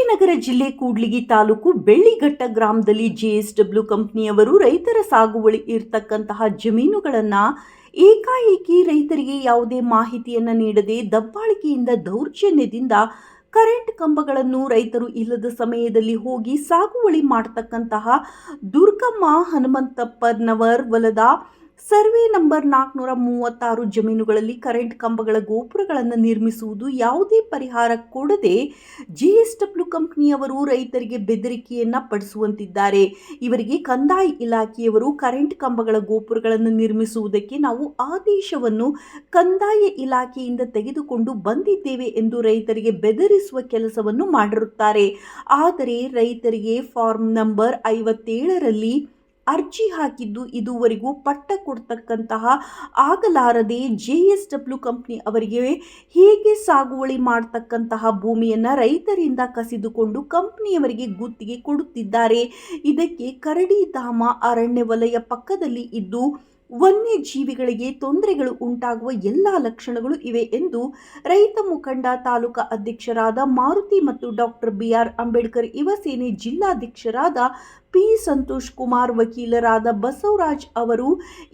ವಿಜಯನಗರ ಜಿಲ್ಲೆ ಕೂಡ್ಲಿಗಿ ತಾಲೂಕು ಬೆಳ್ಳಿಘಟ್ಟ ಗ್ರಾಮದಲ್ಲಿ ಜೆಎಸ್ಡಬ್ಲ್ಯೂ ಕಂಪನಿಯವರು ರೈತರ ಸಾಗುವಳಿ ಇರತಕ್ಕಂತಹ ಜಮೀನುಗಳನ್ನು ಏಕಾಏಕಿ ರೈತರಿಗೆ ಯಾವುದೇ ಮಾಹಿತಿಯನ್ನು ನೀಡದೆ ದಬ್ಬಾಳಿಕೆಯಿಂದ ದೌರ್ಜನ್ಯದಿಂದ ಕರೆಂಟ್ ಕಂಬಗಳನ್ನು ರೈತರು ಇಲ್ಲದ ಸಮಯದಲ್ಲಿ ಹೋಗಿ ಸಾಗುವಳಿ ಮಾಡತಕ್ಕಂತಹ ದುರ್ಗಮ್ಮ ಹನುಮಂತಪ್ಪನವರ್ ವಲದ ಸರ್ವೆ ನಂಬರ್ 436 ಜಮೀನುಗಳಲ್ಲಿ ಕರೆಂಟ್ ಕಂಬಗಳ ಗೋಪುರಗಳನ್ನು ನಿರ್ಮಿಸುವುದು ಯಾವುದೇ ಪರಿಹಾರ ಕೊಡದೆ ಜೆಎಸ್ಡಬ್ಲ್ಯೂ ಕಂಪನಿಯವರು ರೈತರಿಗೆ ಬೆದರಿಕೆಯನ್ನು ಪಡಿಸುವಂತಿದ್ದಾರೆ. ಇವರಿಗೆ ಕಂದಾಯ ಇಲಾಖೆಯವರು ಕರೆಂಟ್ ಕಂಬಗಳ ಗೋಪುರಗಳನ್ನು ನಿರ್ಮಿಸುವುದಕ್ಕೆ ನಾವು ಆದೇಶವನ್ನು ಕಂದಾಯ ಇಲಾಖೆಯಿಂದ ತೆಗೆದುಕೊಂಡು ಬಂದಿದ್ದೇವೆ ಎಂದು ರೈತರಿಗೆ ಬೆದರಿಸುವ ಕೆಲಸವನ್ನು ಮಾಡಿರುತ್ತಾರೆ. ಆದರೆ ರೈತರಿಗೆ ಫಾರ್ಮ್ ನಂಬರ್ 57ರಲ್ಲಿ ಅರ್ಜಿ ಹಾಕಿದ್ದು ಇದುವರೆಗೂ ಪಟ್ಟ ಕೊಡ್ತಕ್ಕಂತಹ ಆಗಲಾರದೆ ಜೆಎಸ್ಡಬ್ಲ್ಯೂ ಕಂಪನಿ ಅವರಿಗೆ ಹೇಗೆ ಸಾಗುವಳಿ ಮಾಡತಕ್ಕಂತಹ ಭೂಮಿಯನ್ನು ರೈತರಿಂದ ಕಸಿದುಕೊಂಡು ಕಂಪನಿಯವರಿಗೆ ಗುತ್ತಿಗೆ ಕೊಡುತ್ತಿದ್ದಾರೆ. ಇದಕ್ಕೆ ಕರಡಿಧಾಮ ಅರಣ್ಯ ವಲಯ ಪಕ್ಕದಲ್ಲಿ ಇದ್ದು ವನ್ಯಜೀವಿಗಳಿಗೆ ತೊಂದರೆಗಳು ಉಂಟಾಗುವ ಎಲ್ಲ ಲಕ್ಷಣಗಳು ಇವೆ ಎಂದು ರೈತ ಮುಖಂಡ ತಾಲೂಕಾ ಅಧ್ಯಕ್ಷರಾದ ಮಾರುತಿ ಮತ್ತು ಡಾಕ್ಟರ್ BR ಅಂಬೇಡ್ಕರ್ ಯುವ ಸೇನೆ ಜಿಲ್ಲಾಧ್ಯಕ್ಷರಾದ ಪಿ ಸಂತೋಷ್ ಕುಮಾರ್, ವಕೀಲರಾದ ಬಸವರಾಜ್ ಅವರು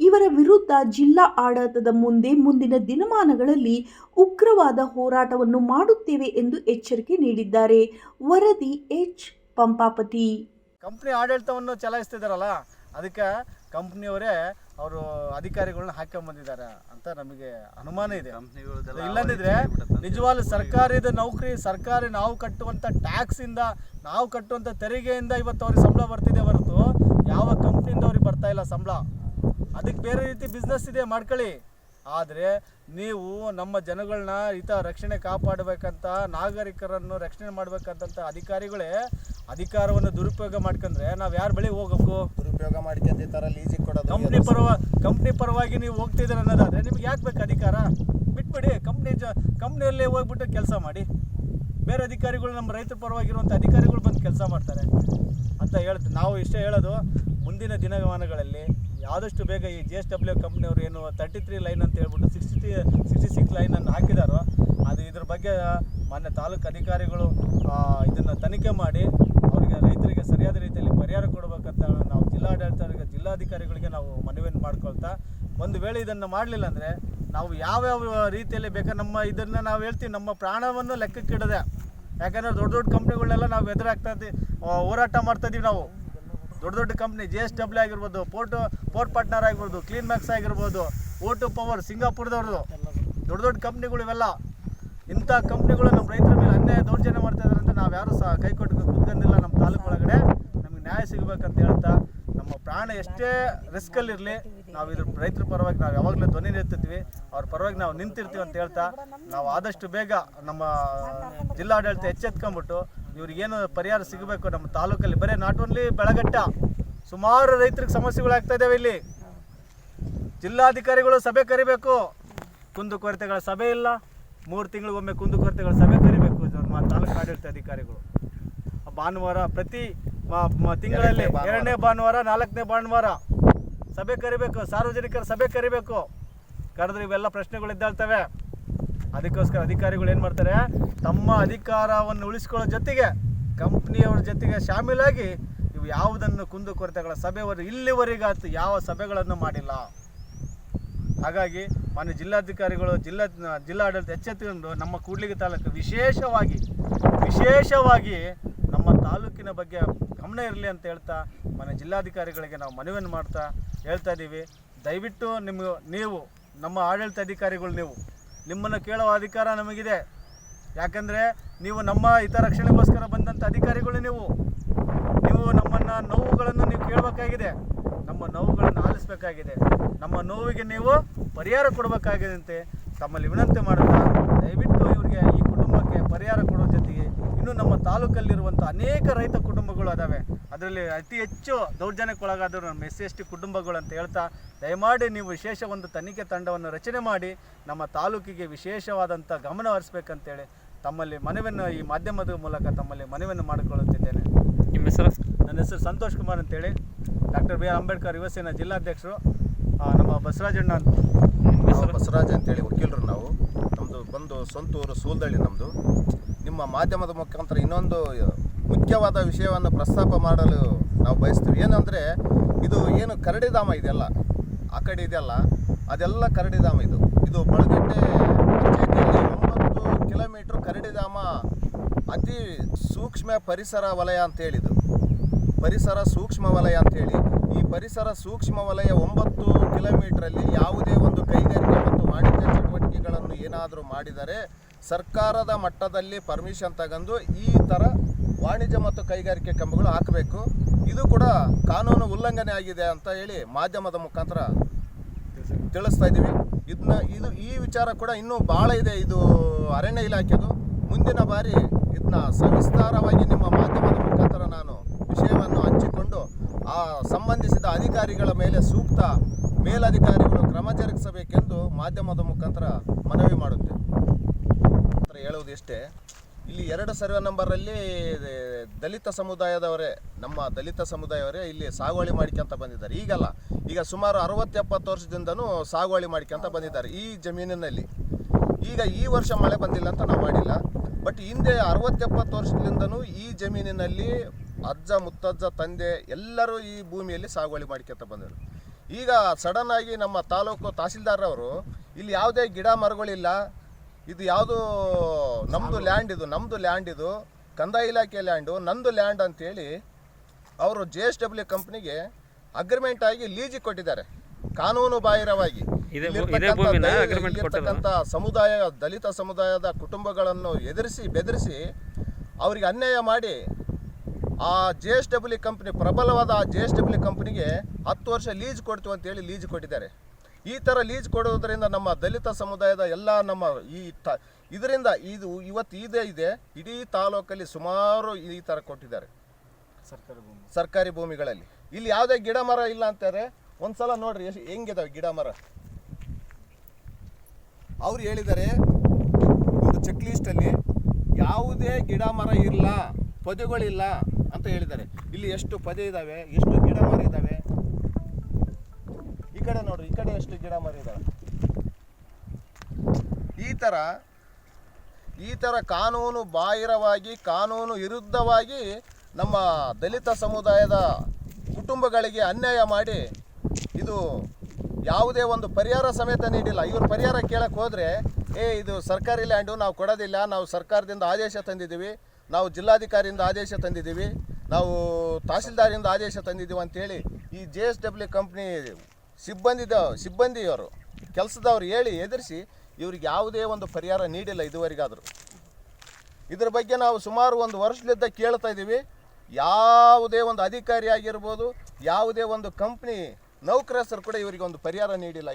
ಇವರ ವಿರುದ್ಧ ಜಿಲ್ಲಾ ಆಡಳಿತದ ಮುಂದಿನ ದಿನಮಾನಗಳಲ್ಲಿ ಉಗ್ರವಾದ ಹೋರಾಟವನ್ನು ಮಾಡುತ್ತೇವೆ ಎಂದು ಎಚ್ಚರಿಕೆ ನೀಡಿದ್ದಾರೆ. ವರದಿ ಎಚ್ ಪಂಪಾಪತಿ. ಕಂಪ್ನಿ ಆಡಳಿತವನ್ನು ಚಲಾಯಿಸ್ತಿದಾರಲ್ಲ, ಅದಕ್ಕೆ ಕಂಪ್ನಿಯವರೇ ಅವರು ಅಧಿಕಾರಿಗಳನ್ನ ಹಾಕೊಂಡ್ಬಂದಿದ್ದಾರೆ ಅಂತ ನಮಗೆ ಅನುಮಾನ ಇದೆ. ಇಲ್ಲಂದಿದ್ರೆ ನಿಜವಾಗ್ಲೂ ಸರ್ಕಾರದ ನೌಕರಿ, ಸರ್ಕಾರಿ ನಾವು ಕಟ್ಟುವಂಥ ಟ್ಯಾಕ್ಸಿಂದ, ನಾವು ಕಟ್ಟುವಂಥ ತೆರಿಗೆಯಿಂದ ಇವತ್ತು ಅವ್ರಿಗೆ ಸಂಬಳ ಬರ್ತಿದೆ ಹೊರತು ಯಾವ ಕಂಪ್ನಿಯಿಂದ ಅವ್ರಿಗೆ ಬರ್ತಾ ಇಲ್ಲ ಸಂಬಳ. ಅದಕ್ಕೆ ಬೇರೆ ರೀತಿ ಬಿಸ್ನೆಸ್ ಇದೆ, ಮಾಡ್ಕೊಳ್ಳಿ. ಆದರೆ ನೀವು ನಮ್ಮ ಜನಗಳನ್ನ ರಕ್ಷಣೆ ಕಾಪಾಡಬೇಕಂತ, ನಾಗರಿಕರನ್ನು ರಕ್ಷಣೆ ಮಾಡಬೇಕಂತ ಅಧಿಕಾರಿಗಳೇ ಅಧಿಕಾರವನ್ನು ದುರುಪಯೋಗ ಮಾಡ್ಕೊಂಡ್ರೆ ನಾವು ಯಾರ ಬಳಿ ಹೋಗಬೇಕು? ದುರುಪಯೋಗ ಮಾಡ್ಕೊಂತ ಲೀಸಿಗೆ ಕೊಡೋದು. ಕಂಪ್ನಿ ಪರವಾಗಿ ನೀವು ಹೋಗ್ತಿದ್ದೀರ ಅನ್ನೋದಾದರೆ ನಿಮ್ಗೆ ಯಾಕೆ ಬೇಕು ಅಧಿಕಾರ? ಬಿಟ್ಬಿಡಿ, ಕಂಪ್ನಿಯಲ್ಲೇ ಹೋಗ್ಬಿಟ್ಟು ಕೆಲಸ ಮಾಡಿ. ಬೇರೆ ಅಧಿಕಾರಿಗಳು, ನಮ್ಮ ರೈತರ ಪರವಾಗಿರುವಂಥ ಅಧಿಕಾರಿಗಳು ಬಂದು ಕೆಲಸ ಮಾಡ್ತಾರೆ ಅಂತ ಹೇಳ್ತೀವಿ. ನಾವು ಇಷ್ಟೇ ಹೇಳೋದು, ಮುಂದಿನ ದಿನಮಾನಗಳಲ್ಲಿ ಆದಷ್ಟು ಬೇಗ ಈ ಜೆಎಸ್ಡಬ್ಲ್ಯೂ ಕಂಪ್ನಿಯವರು ಏನು 33 ಲೈನ್ ಅಂತ ಹೇಳ್ಬಿಟ್ಟು 66 ಲೈನನ್ನು ಹಾಕಿದಾರೋ, ಅದು ಇದ್ರ ಬಗ್ಗೆ ಮಾನ್ಯ ತಾಲೂಕು ಅಧಿಕಾರಿಗಳು ಇದನ್ನು ತನಿಖೆ ಮಾಡಿ ಅವರಿಗೆ ರೈತರಿಗೆ ಸರಿಯಾದ ರೀತಿಯಲ್ಲಿ ಪರಿಹಾರ ಕೊಡಬೇಕಂತ ನಾವು ಜಿಲ್ಲಾಡಳಿತರಿಗೆ, ಜಿಲ್ಲಾಧಿಕಾರಿಗಳಿಗೆ ನಾವು ಮನವಿಯನ್ನು ಮಾಡ್ಕೊಳ್ತಾ, ಒಂದು ವೇಳೆ ಇದನ್ನು ಮಾಡಲಿಲ್ಲ ಅಂದರೆ ನಾವು ಯಾವ್ಯಾವ ರೀತಿಯಲ್ಲಿ ಬೇಕಾದ್ರೆ ಇದನ್ನು ನಾವು ಹೇಳ್ತೀವಿ, ನಮ್ಮ ಪ್ರಾಣವನ್ನು ಲೆಕ್ಕಕ್ಕಿಡದೆ. ಯಾಕಂದರೆ ದೊಡ್ಡ ಕಂಪ್ನಿಗಳನ್ನೆಲ್ಲ ನಾವು ಎದುರಾಗ್ತಾ ಇದ್ದೀವಿ, ಹೋರಾಟ ಮಾಡ್ತಾಯಿದ್ದೀವಿ. ನಾವು ದೊಡ್ಡ ಕಂಪ್ನಿ ಜೆಎಸ್ಡಬ್ಲ್ಯೂ ಆಗಿರ್ಬೋದು, ಪೋರ್ಟ್ ಪಾರ್ಟ್ನರ್ ಆಗಿರ್ಬೋದು, ಕ್ಲೀನ್ ಮ್ಯಾಕ್ಸ್ ಆಗಿರ್ಬೋದು, O2 ಪವರ್ ಸಿಂಗಾಪುರದವ್ರದ್ದು ದೊಡ್ಡ ಕಂಪ್ನಿಗಳು ಇವೆಲ್ಲ. ಇಂಥ ಕಂಪ್ನಿಗಳು ನಮ್ಮ ರೈತರ ಮೇಲೆ ಅನ್ಯಾಯ ದೌರ್ಜನ್ಯ ಮಾಡ್ತಾ ಇದ್ದಾರೆ ಅಂತ ನಾವು ಯಾರೂ ಸಹ ಕೈಕೊಟ್ಟು ಕುತ್ಕೊಂಡಿಲ್ಲ. ನಮ್ಮ ತಾಲೂಕು ಒಳಗಡೆ ನಮಗೆ ನ್ಯಾಯ ಸಿಗಬೇಕಂತ ಹೇಳ್ತಾ, ನಮ್ಮ ಪ್ರಾಣ ಎಷ್ಟೇ ರಿಸ್ಕಲ್ಲಿರಲಿ ನಾವು ಇದ್ರ ರೈತರ ಪರವಾಗಿ ನಾವು ಯಾವಾಗಲೂ ಧ್ವನಿ ಎತ್ತುತ್ತೀವಿ, ಅವ್ರ ಪರವಾಗಿ ನಾವು ನಿಂತಿರ್ತೀವಿ ಅಂತ ಹೇಳ್ತಾ, ನಾವು ಆದಷ್ಟು ಬೇಗ ನಮ್ಮ ಜಿಲ್ಲಾಡಳಿತ ಎಚ್ಚೆತ್ಕೊಂಡ್ಬಿಟ್ಟು ಇವ್ರಿಗೇನು ಪರಿಹಾರ ಸಿಗಬೇಕು ನಮ್ಮ ತಾಲೂಕಲ್ಲಿ. ಬರೀ ನಾಟ್ ಓನ್ಲಿ ಬೆಳಗಟ್ಟ, ಸುಮಾರು ರೈತರಿಗೆ ಸಮಸ್ಯೆಗಳಾಗ್ತಾ ಇದ್ದಾವೆ. ಇಲ್ಲಿ ಜಿಲ್ಲಾಧಿಕಾರಿಗಳು ಸಭೆ ಕರಿಬೇಕು, ಕುಂದುಕೊರತೆಗಳ ಸಭೆ ಇಲ್ಲ. 3 ತಿಂಗಳಿಗೊಮ್ಮೆ ಕುಂದುಕೊರತೆಗಳ ಸಭೆ ಕರಿಬೇಕು ನಮ್ಮ ತಾಲೂಕು ಆಡಳಿತ ಅಧಿಕಾರಿಗಳು. ಭಾನುವಾರ ಪ್ರತಿ ತಿಂಗಳಲ್ಲಿ 2ನೇ ಭಾನುವಾರ, 4ನೇ ಭಾನುವಾರ ಸಭೆ ಕರಿಬೇಕು, ಸಾರ್ವಜನಿಕರ ಸಭೆ ಕರಿಬೇಕು. ಕರೆದ್ರೆ ಇವೆಲ್ಲ ಪ್ರಶ್ನೆಗಳಿದ್ದಾಳ್ತವೆ. ಅದಕ್ಕೋಸ್ಕರ ಅಧಿಕಾರಿಗಳು ಏನು ಮಾಡ್ತಾರೆ, ತಮ್ಮ ಅಧಿಕಾರವನ್ನು ಉಳಿಸ್ಕೊಳ್ಳೋ ಜೊತೆಗೆ ಕಂಪ್ನಿಯವ್ರ ಜೊತೆಗೆ ಶಾಮೀಲಾಗಿ ಇವು ಯಾವುದನ್ನು ಕುಂದುಕೊರತೆಗಳ ಸಭೆವರು ಇಲ್ಲಿವರೆಗಾತು ಯಾವ ಸಭೆಗಳನ್ನು ಮಾಡಿಲ್ಲ. ಹಾಗಾಗಿ ಮಾನ್ಯ ಜಿಲ್ಲಾಧಿಕಾರಿಗಳು, ಜಿಲ್ಲಾಡಳಿತ ಎಚ್ಚೆತ್ತುಕೊಂಡು ನಮ್ಮ ಕೂಡ್ಲಿಗಿ ತಾಲೂಕು ವಿಶೇಷವಾಗಿ ನಮ್ಮ ತಾಲೂಕಿನ ಬಗ್ಗೆ ಗಮನ ಇರಲಿ ಅಂತ ಹೇಳ್ತಾ ಮಾನ್ಯ ಜಿಲ್ಲಾಧಿಕಾರಿಗಳಿಗೆ ನಾವು ಮನವಿಯನ್ನು ಮಾಡ್ತಾ ಹೇಳ್ತಾ ಇದ್ದೀವಿ. ದಯವಿಟ್ಟು ನೀವು ನಮ್ಮ ಆಡಳಿತ ಅಧಿಕಾರಿಗಳು, ನಿಮ್ಮನ್ನು ಕೇಳುವ ಅಧಿಕಾರ ನಮಗಿದೆ. ಯಾಕಂದರೆ ನೀವು ನಮ್ಮ ಹಿತರಕ್ಷಣೆಗೋಸ್ಕರ ಬಂದಂಥ ಅಧಿಕಾರಿಗಳು. ನೀವು ನಮ್ಮನ್ನು ನೋವುಗಳನ್ನು ನೀವು ಕೇಳಬೇಕಾಗಿದೆ, ನಮ್ಮ ನೋವುಗಳನ್ನು ಆಲಿಸಬೇಕಾಗಿದೆ, ನಮ್ಮ ನೋವಿಗೆ ನೀವು ಪರಿಹಾರ ಕೊಡಬೇಕಾಗಿದೆ ಅಂತ ತಮ್ಮಲ್ಲಿ ವಿನಂತಿ ಮಾಡುತ್ತಾ, ದಯವಿಟ್ಟು ಇವರಿಗೆ, ಈ ಕುಟುಂಬಕ್ಕೆ ಪರಿಹಾರ ಕೊಡೋ ಜೊತೆಗೆ ಇನ್ನೂ ನಮ್ಮ ತಾಲೂಕಲ್ಲಿರುವಂಥ ಅನೇಕ ರೈತ ಕುಟುಂಬಗಳು ಅದಾವೆ. ಅದರಲ್ಲಿ ಅತಿ ಹೆಚ್ಚು ದೌರ್ಜನ್ಯಕ್ಕೊಳಗಾದರು ನಮ್ಮ SC/ST ಕುಟುಂಬಗಳು ಅಂತ ಹೇಳ್ತಾ, ದಯಮಾಡಿ ನೀವು ವಿಶೇಷ ಒಂದು ತನಿಖೆ ತಂಡವನ್ನು ರಚನೆ ಮಾಡಿ ನಮ್ಮ ತಾಲೂಕಿಗೆ ವಿಶೇಷವಾದಂಥ ಗಮನ ಹರಿಸಬೇಕಂತೇಳಿ ತಮ್ಮಲ್ಲಿ ಮನವಿಯನ್ನು ಈ ಮಾಧ್ಯಮದ ಮೂಲಕ ತಮ್ಮಲ್ಲಿ ಮನವಿಯನ್ನು ಮಾಡಿಕೊಳ್ಳುತ್ತಿದ್ದೇನೆ. ನಿಮ್ಮ ಹೆಸರು? ನನ್ನ ಹೆಸರು ಸಂತೋಷ್ ಕುಮಾರ್ ಅಂತೇಳಿ, ಡಾಕ್ಟರ್ BR ಅಂಬೇಡ್ಕರ್ ಯುವ ಸೇನಾ ಜಿಲ್ಲಾಧ್ಯಕ್ಷರು. ನಮ್ಮ ಬಸವರಾಜಣ್ಣ ಅಂತ. ಬಸವರಾಜ್ ಅಂತೇಳಿ ವಕೀಲರು ನಾವು. ನಮ್ಮದು ಬಂದು ಸ್ವಂತ ಊರು ಸೂಲ್ದಳ್ಳಿ ನಮ್ಮದು. ನಿಮ್ಮ ಮಾಧ್ಯಮದ ಮುಖಾಂತರ ಇನ್ನೊಂದು ಮುಖ್ಯವಾದ ವಿಷಯವನ್ನು ಪ್ರಸ್ತಾಪ ಮಾಡಲು ನಾವು ಬಯಸ್ತೀವಿ. ಏನಂದರೆ ಇದು ಏನು ಕರಡಿಧಾಮ ಇದೆಲ್ಲ ಆ ಕಡೆ ಇದೆಯಲ್ಲ, ಅದೆಲ್ಲ ಕರಡಿಧಾಮ. ಇದು ಬಳಗಟ್ಟೆ ಪಂಚಾಯತಿಯಲ್ಲಿ 9 ಕಿಲೋಮೀಟ್ರ್ ಕರಡಿಧಾಮ ಅತಿ ಸೂಕ್ಷ್ಮ ಪರಿಸರ ವಲಯ ಅಂತೇಳಿದು. ಪರಿಸರ ಸೂಕ್ಷ್ಮ ವಲಯ ಅಂತೇಳಿ ಈ ಪರಿಸರ ಸೂಕ್ಷ್ಮ ವಲಯ 9 ಕಿಲೋಮೀಟ್ರಲ್ಲಿ ಯಾವುದೇ ಒಂದು ಕೈಗಾರಿಕೆ ಮತ್ತು ವಾಣಿಜ್ಯ ಚಟುವಟಿಕೆಗಳನ್ನು ಏನಾದರೂ ಮಾಡಿದರೆ ಸರ್ಕಾರದ ಮಟ್ಟದಲ್ಲಿ ಪರ್ಮಿಷನ್ ತಗೊಂಡು ಈ ಥರ ವಾಣಿಜ್ಯ ಮತ್ತು ಕೈಗಾರಿಕೆ ಕಂಬಗಳು ಹಾಕಬೇಕು. ಇದು ಕೂಡ ಕಾನೂನು ಉಲ್ಲಂಘನೆ ಆಗಿದೆ ಅಂತ ಹೇಳಿ ಮಾಧ್ಯಮದ ಮುಖಾಂತರ ತಿಳಿಸ್ತಾ ಇದ್ದೀವಿ. ಈ ವಿಚಾರ ಕೂಡ ಇನ್ನೂ ಭಾಳ ಇದೆ. ಇದು ಅರಣ್ಯ ಇಲಾಖೆದು. ಮುಂದಿನ ಬಾರಿ ಇದನ್ನ ಸವಿಸ್ತಾರವಾಗಿ ನಿಮ್ಮ ಮಾಧ್ಯಮದ ಮುಖಾಂತರ ನಾನು ವಿಷಯವನ್ನು ಹಂಚಿಕೊಂಡು ಆ ಸಂಬಂಧಿಸಿದ ಅಧಿಕಾರಿಗಳ ಮೇಲೆ ಸೂಕ್ತ ಮೇಲಧಿಕಾರಿಗಳು ಕ್ರಮ ಜರುಗಿಸಬೇಕೆಂದು ಮಾಧ್ಯಮದ ಮುಖಾಂತರ ಮನವಿ ಮಾಡುತ್ತೇವೆ. ಹೇಳುವುದು ಇಷ್ಟೇ, ಇಲ್ಲಿ 2 ಸರ್ವೆ ನಂಬರಲ್ಲಿ ದಲಿತ ಸಮುದಾಯದವರೇ, ನಮ್ಮ ದಲಿತ ಸಮುದಾಯವರೇ ಇಲ್ಲಿ ಸಾಗುವಳಿ ಮಾಡ್ಕೊಂತ ಬಂದಿದ್ದಾರೆ. ಈಗ ಸುಮಾರು 60-70 ವರ್ಷದಿಂದನೂ ಸಾಗುವಳಿ ಮಾಡ್ಕೊಂತ ಬಂದಿದ್ದಾರೆ ಈ ಜಮೀನಿನಲ್ಲಿ. ಈಗ ಈ ವರ್ಷ ಮಳೆ ಬಂದಿಲ್ಲ ಅಂತ ನಾವು ಮಾಡಿಲ್ಲ, ಬಟ್ ಹಿಂದೆ 60-70 ವರ್ಷದಿಂದನೂ ಈ ಜಮೀನಿನಲ್ಲಿ ಅಜ್ಜ ಮುತ್ತಜ್ಜ ತಂದೆ ಎಲ್ಲರೂ ಈ ಭೂಮಿಯಲ್ಲಿ ಸಾಗುವಳಿ ಮಾಡ್ಕೊಂತ ಬಂದರು. ಈಗ ಸಡನ್ ಆಗಿ ನಮ್ಮ ತಾಲೂಕು ತಹಸೀಲ್ದಾರ್ ಅವರು ಇಲ್ಲಿ ಯಾವುದೇ ಗಿಡ ಮರಗಳಿಲ್ಲ, ಇದು ಯಾವುದು ನಮ್ಮದು ಲ್ಯಾಂಡ್ ಇದು ಕಂದಾಯ ಇಲಾಖೆ ಲ್ಯಾಂಡು, ನಂದು ಲ್ಯಾಂಡ್ ಅಂತೇಳಿ ಅವರು JSW ಕಂಪ್ನಿಗೆ ಅಗ್ರಿಮೆಂಟ್ ಆಗಿ ಲೀಜಿಗೆ ಕೊಟ್ಟಿದ್ದಾರೆ ಕಾನೂನು ಬಾಹಿರವಾಗಿ. ಇಲ್ಲಿರ್ತಕ್ಕಂಥ ಸಮುದಾಯ, ದಲಿತ ಸಮುದಾಯದ ಕುಟುಂಬಗಳನ್ನು ಬೆದರಿಸಿ ಅವರಿಗೆ ಅನ್ಯಾಯ ಮಾಡಿ ಆ JSW ಕಂಪ್ನಿ, ಪ್ರಬಲವಾದ JSW ಕಂಪ್ನಿಗೆ 10 ವರ್ಷ ಲೀಜ್ ಕೊಡ್ತೀವಿ ಅಂತೇಳಿ ಲೀಜ್ ಕೊಟ್ಟಿದ್ದಾರೆ. ಈ ಥರ ಲೀಜ್ ಕೊಡೋದ್ರಿಂದ ನಮ್ಮ ದಲಿತ ಸಮುದಾಯದ ಎಲ್ಲ ನಮ್ಮ ಇದರಿಂದ ಇವತ್ತು ಇದೆ ಇಡೀ ತಾಲೂಕಲ್ಲಿ ಸುಮಾರು ಈ ಥರ ಕೊಟ್ಟಿದ್ದಾರೆ ಸರ್ಕಾರಿ ಭೂಮಿಗಳಲ್ಲಿ. ಇಲ್ಲಿ ಯಾವುದೇ ಗಿಡ ಮರ ಇಲ್ಲ ಅಂತಾರೆ. ಒಂದ್ಸಲ ನೋಡ್ರಿ ಹೆಂಗಿದಾವೆ ಗಿಡ ಮರ. ಅವ್ರು ಹೇಳಿದ್ದಾರೆ ಒಂದು ಚೆಕ್ ಲಿಸ್ಟಲ್ಲಿ ಯಾವುದೇ ಗಿಡ ಮರ ಇಲ್ಲ, ಪೊದೆಗಳಿಲ್ಲ ಅಂತ ಹೇಳಿದ್ದಾರೆ. ಇಲ್ಲಿ ಎಷ್ಟು ಪೊದೆ ಇದ್ದಾವೆ, ಎಷ್ಟು ಗಿಡ ಮರ ಇದ್ದಾವೆ, ಈ ಕಡೆ ನೋಡ್ರಿ, ಈ ಕಡೆ ಎಷ್ಟು ಗಿಡ ಮರ ಇದ್ದಾವೆ. ಈ ಥರ ಕಾನೂನು ಬಾಹಿರವಾಗಿ, ಕಾನೂನು ವಿರುದ್ಧವಾಗಿ ನಮ್ಮ ದಲಿತ ಸಮುದಾಯದ ಕುಟುಂಬಗಳಿಗೆ ಅನ್ಯಾಯ ಮಾಡಿ ಇದು ಯಾವುದೇ ಒಂದು ಪರಿಹಾರ ಸಮೇತ ನೀಡಿಲ್ಲ. ಇವರು ಪರಿಹಾರ ಕೇಳಕ್ಕೆ ಹೋದರೆ ಇದು ಸರ್ಕಾರಿ ಲ್ಯಾಂಡು, ನಾವು ಕೊಡೋದಿಲ್ಲ, ನಾವು ಸರ್ಕಾರದಿಂದ ಆದೇಶ ತಂದಿದ್ದೀವಿ, ನಾವು ಜಿಲ್ಲಾಧಿಕಾರಿಯಿಂದ ಆದೇಶ ತಂದಿದ್ದೀವಿ, ನಾವು ತಹಸೀಲ್ದಾರಿಂದ ಆದೇಶ ತಂದಿದ್ದೀವಿ ಅಂತೇಳಿ ಈ JSW ಕಂಪ್ನಿ ಸಿಬ್ಬಂದಿಯವರು ಕೆಲಸದವ್ರು ಹೇಳಿ ಎದುರಿಸಿ ಇವ್ರಿಗೆ ಯಾವುದೇ ಒಂದು ಪರಿಹಾರ ನೀಡಿಲ್ಲ ಇದುವರೆಗಾದರೂ. ಇದ್ರ ಬಗ್ಗೆ ನಾವು ಸುಮಾರು 1 ವರ್ಷದಿಂದ ಕೇಳ್ತಾ ಇದ್ದೀವಿ. ಯಾವುದೇ ಒಂದು ಅಧಿಕಾರಿ ಆಗಿರ್ಬೋದು, ಯಾವುದೇ ಒಂದು ಕಂಪ್ನಿ ನೌಕರಸ್ಥರು ಕೂಡ ಇವರಿಗೆ ಒಂದು ಪರಿಹಾರ ನೀಡಿಲ್ಲ.